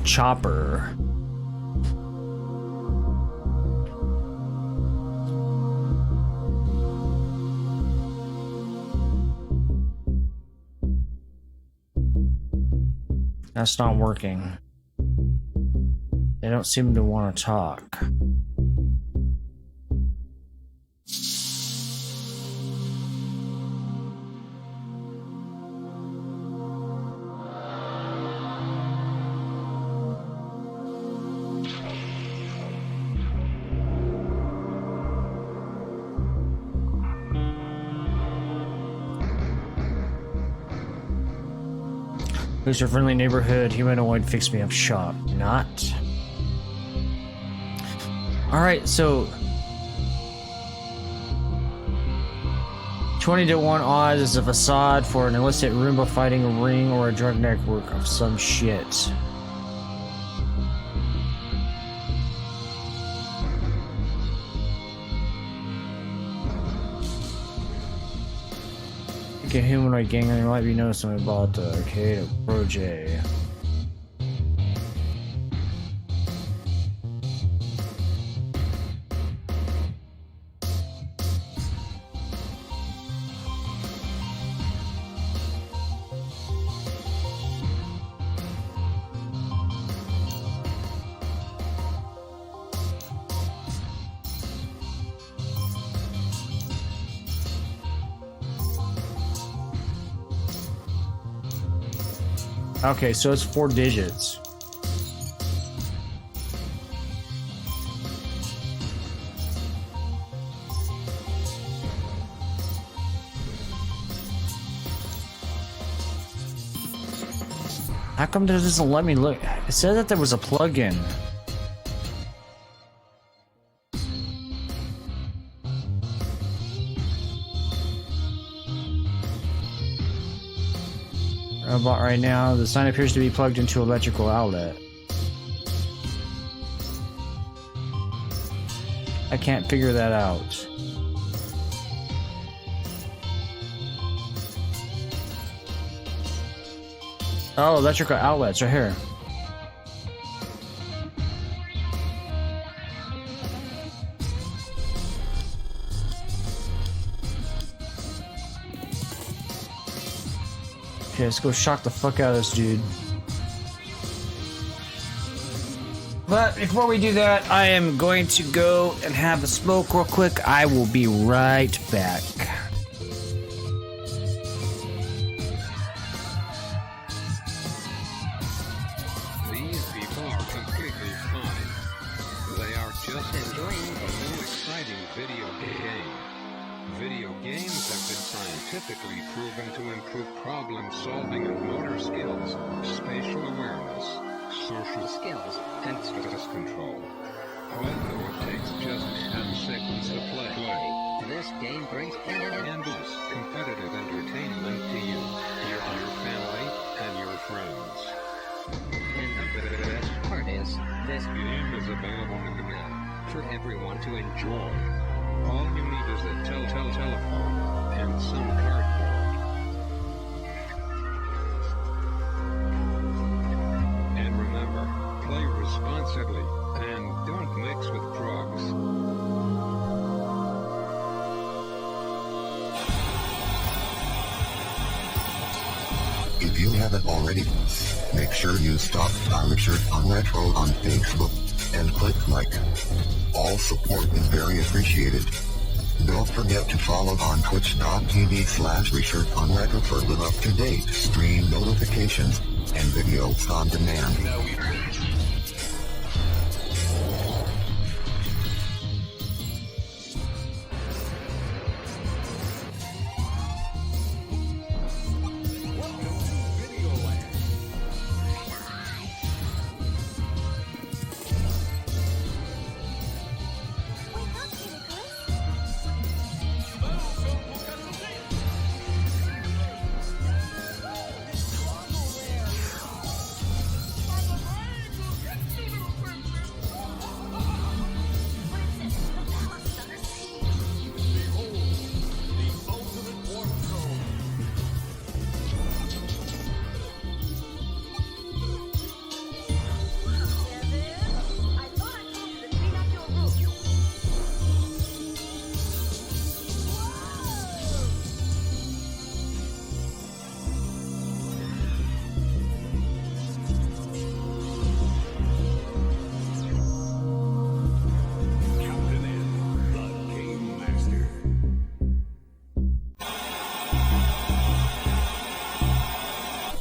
A: Chopper. That's not working. They don't seem to want to talk. Who's your friendly neighborhood humanoid fix me up shop? Not. Alright, so 20 to 1 odds is a facade for an illicit Roomba fighting a ring or a drug network of some shit. A humanoid gang and might be noticing about the arcade of Proje. Okay, so it's 4 digits. How come this doesn't let me look? It said that there was a plugin. About right now, the sign appears to be plugged into electrical outlet. I can't figure that out. Oh, electrical outlets right here. Okay, let's go shock the fuck out of this dude. But before we do that, I am going to go and have a smoke real quick. I will be right back.
E: These people are completely fine. They are just enjoying a new exciting video game. Video games have been scientifically proven to improve problem-solving and motor skills, spatial awareness, social skills, and stress control. Although it takes just 10 seconds to play, this game brings endless competitive entertainment to you, your family, and your friends. And the best part is, this game is available now for everyone to enjoy. All you need is a telephone and some cardboard. And remember, play responsibly and don't mix with drugs.
H: If you haven't already, make sure you stalk Richard on Retro on Facebook and click like. All support is very appreciated. Don't forget to follow on twitch.tv/Richard on Retro for live up-to-date stream notifications and videos on demand.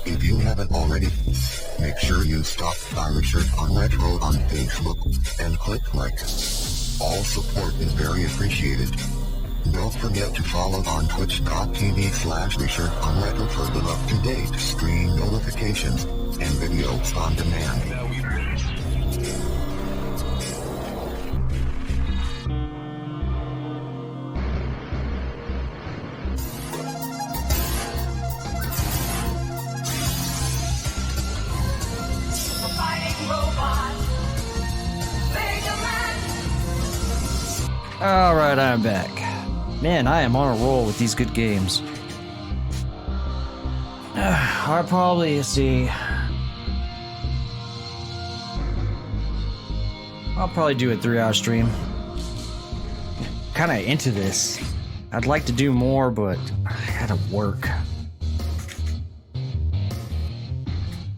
H: If you haven't already, make sure you stalk Richard on Retro on Facebook and click like. All support is very appreciated. Don't forget to follow on twitch.tv/Richard on Retro for live up-to-date stream notifications and videos on demand.
A: Alright, I'm back. Man, I am on a roll with these good games. I'll probably see. I'll probably do a 3-hour stream. Kinda into this. I'd like to do more, but I gotta work.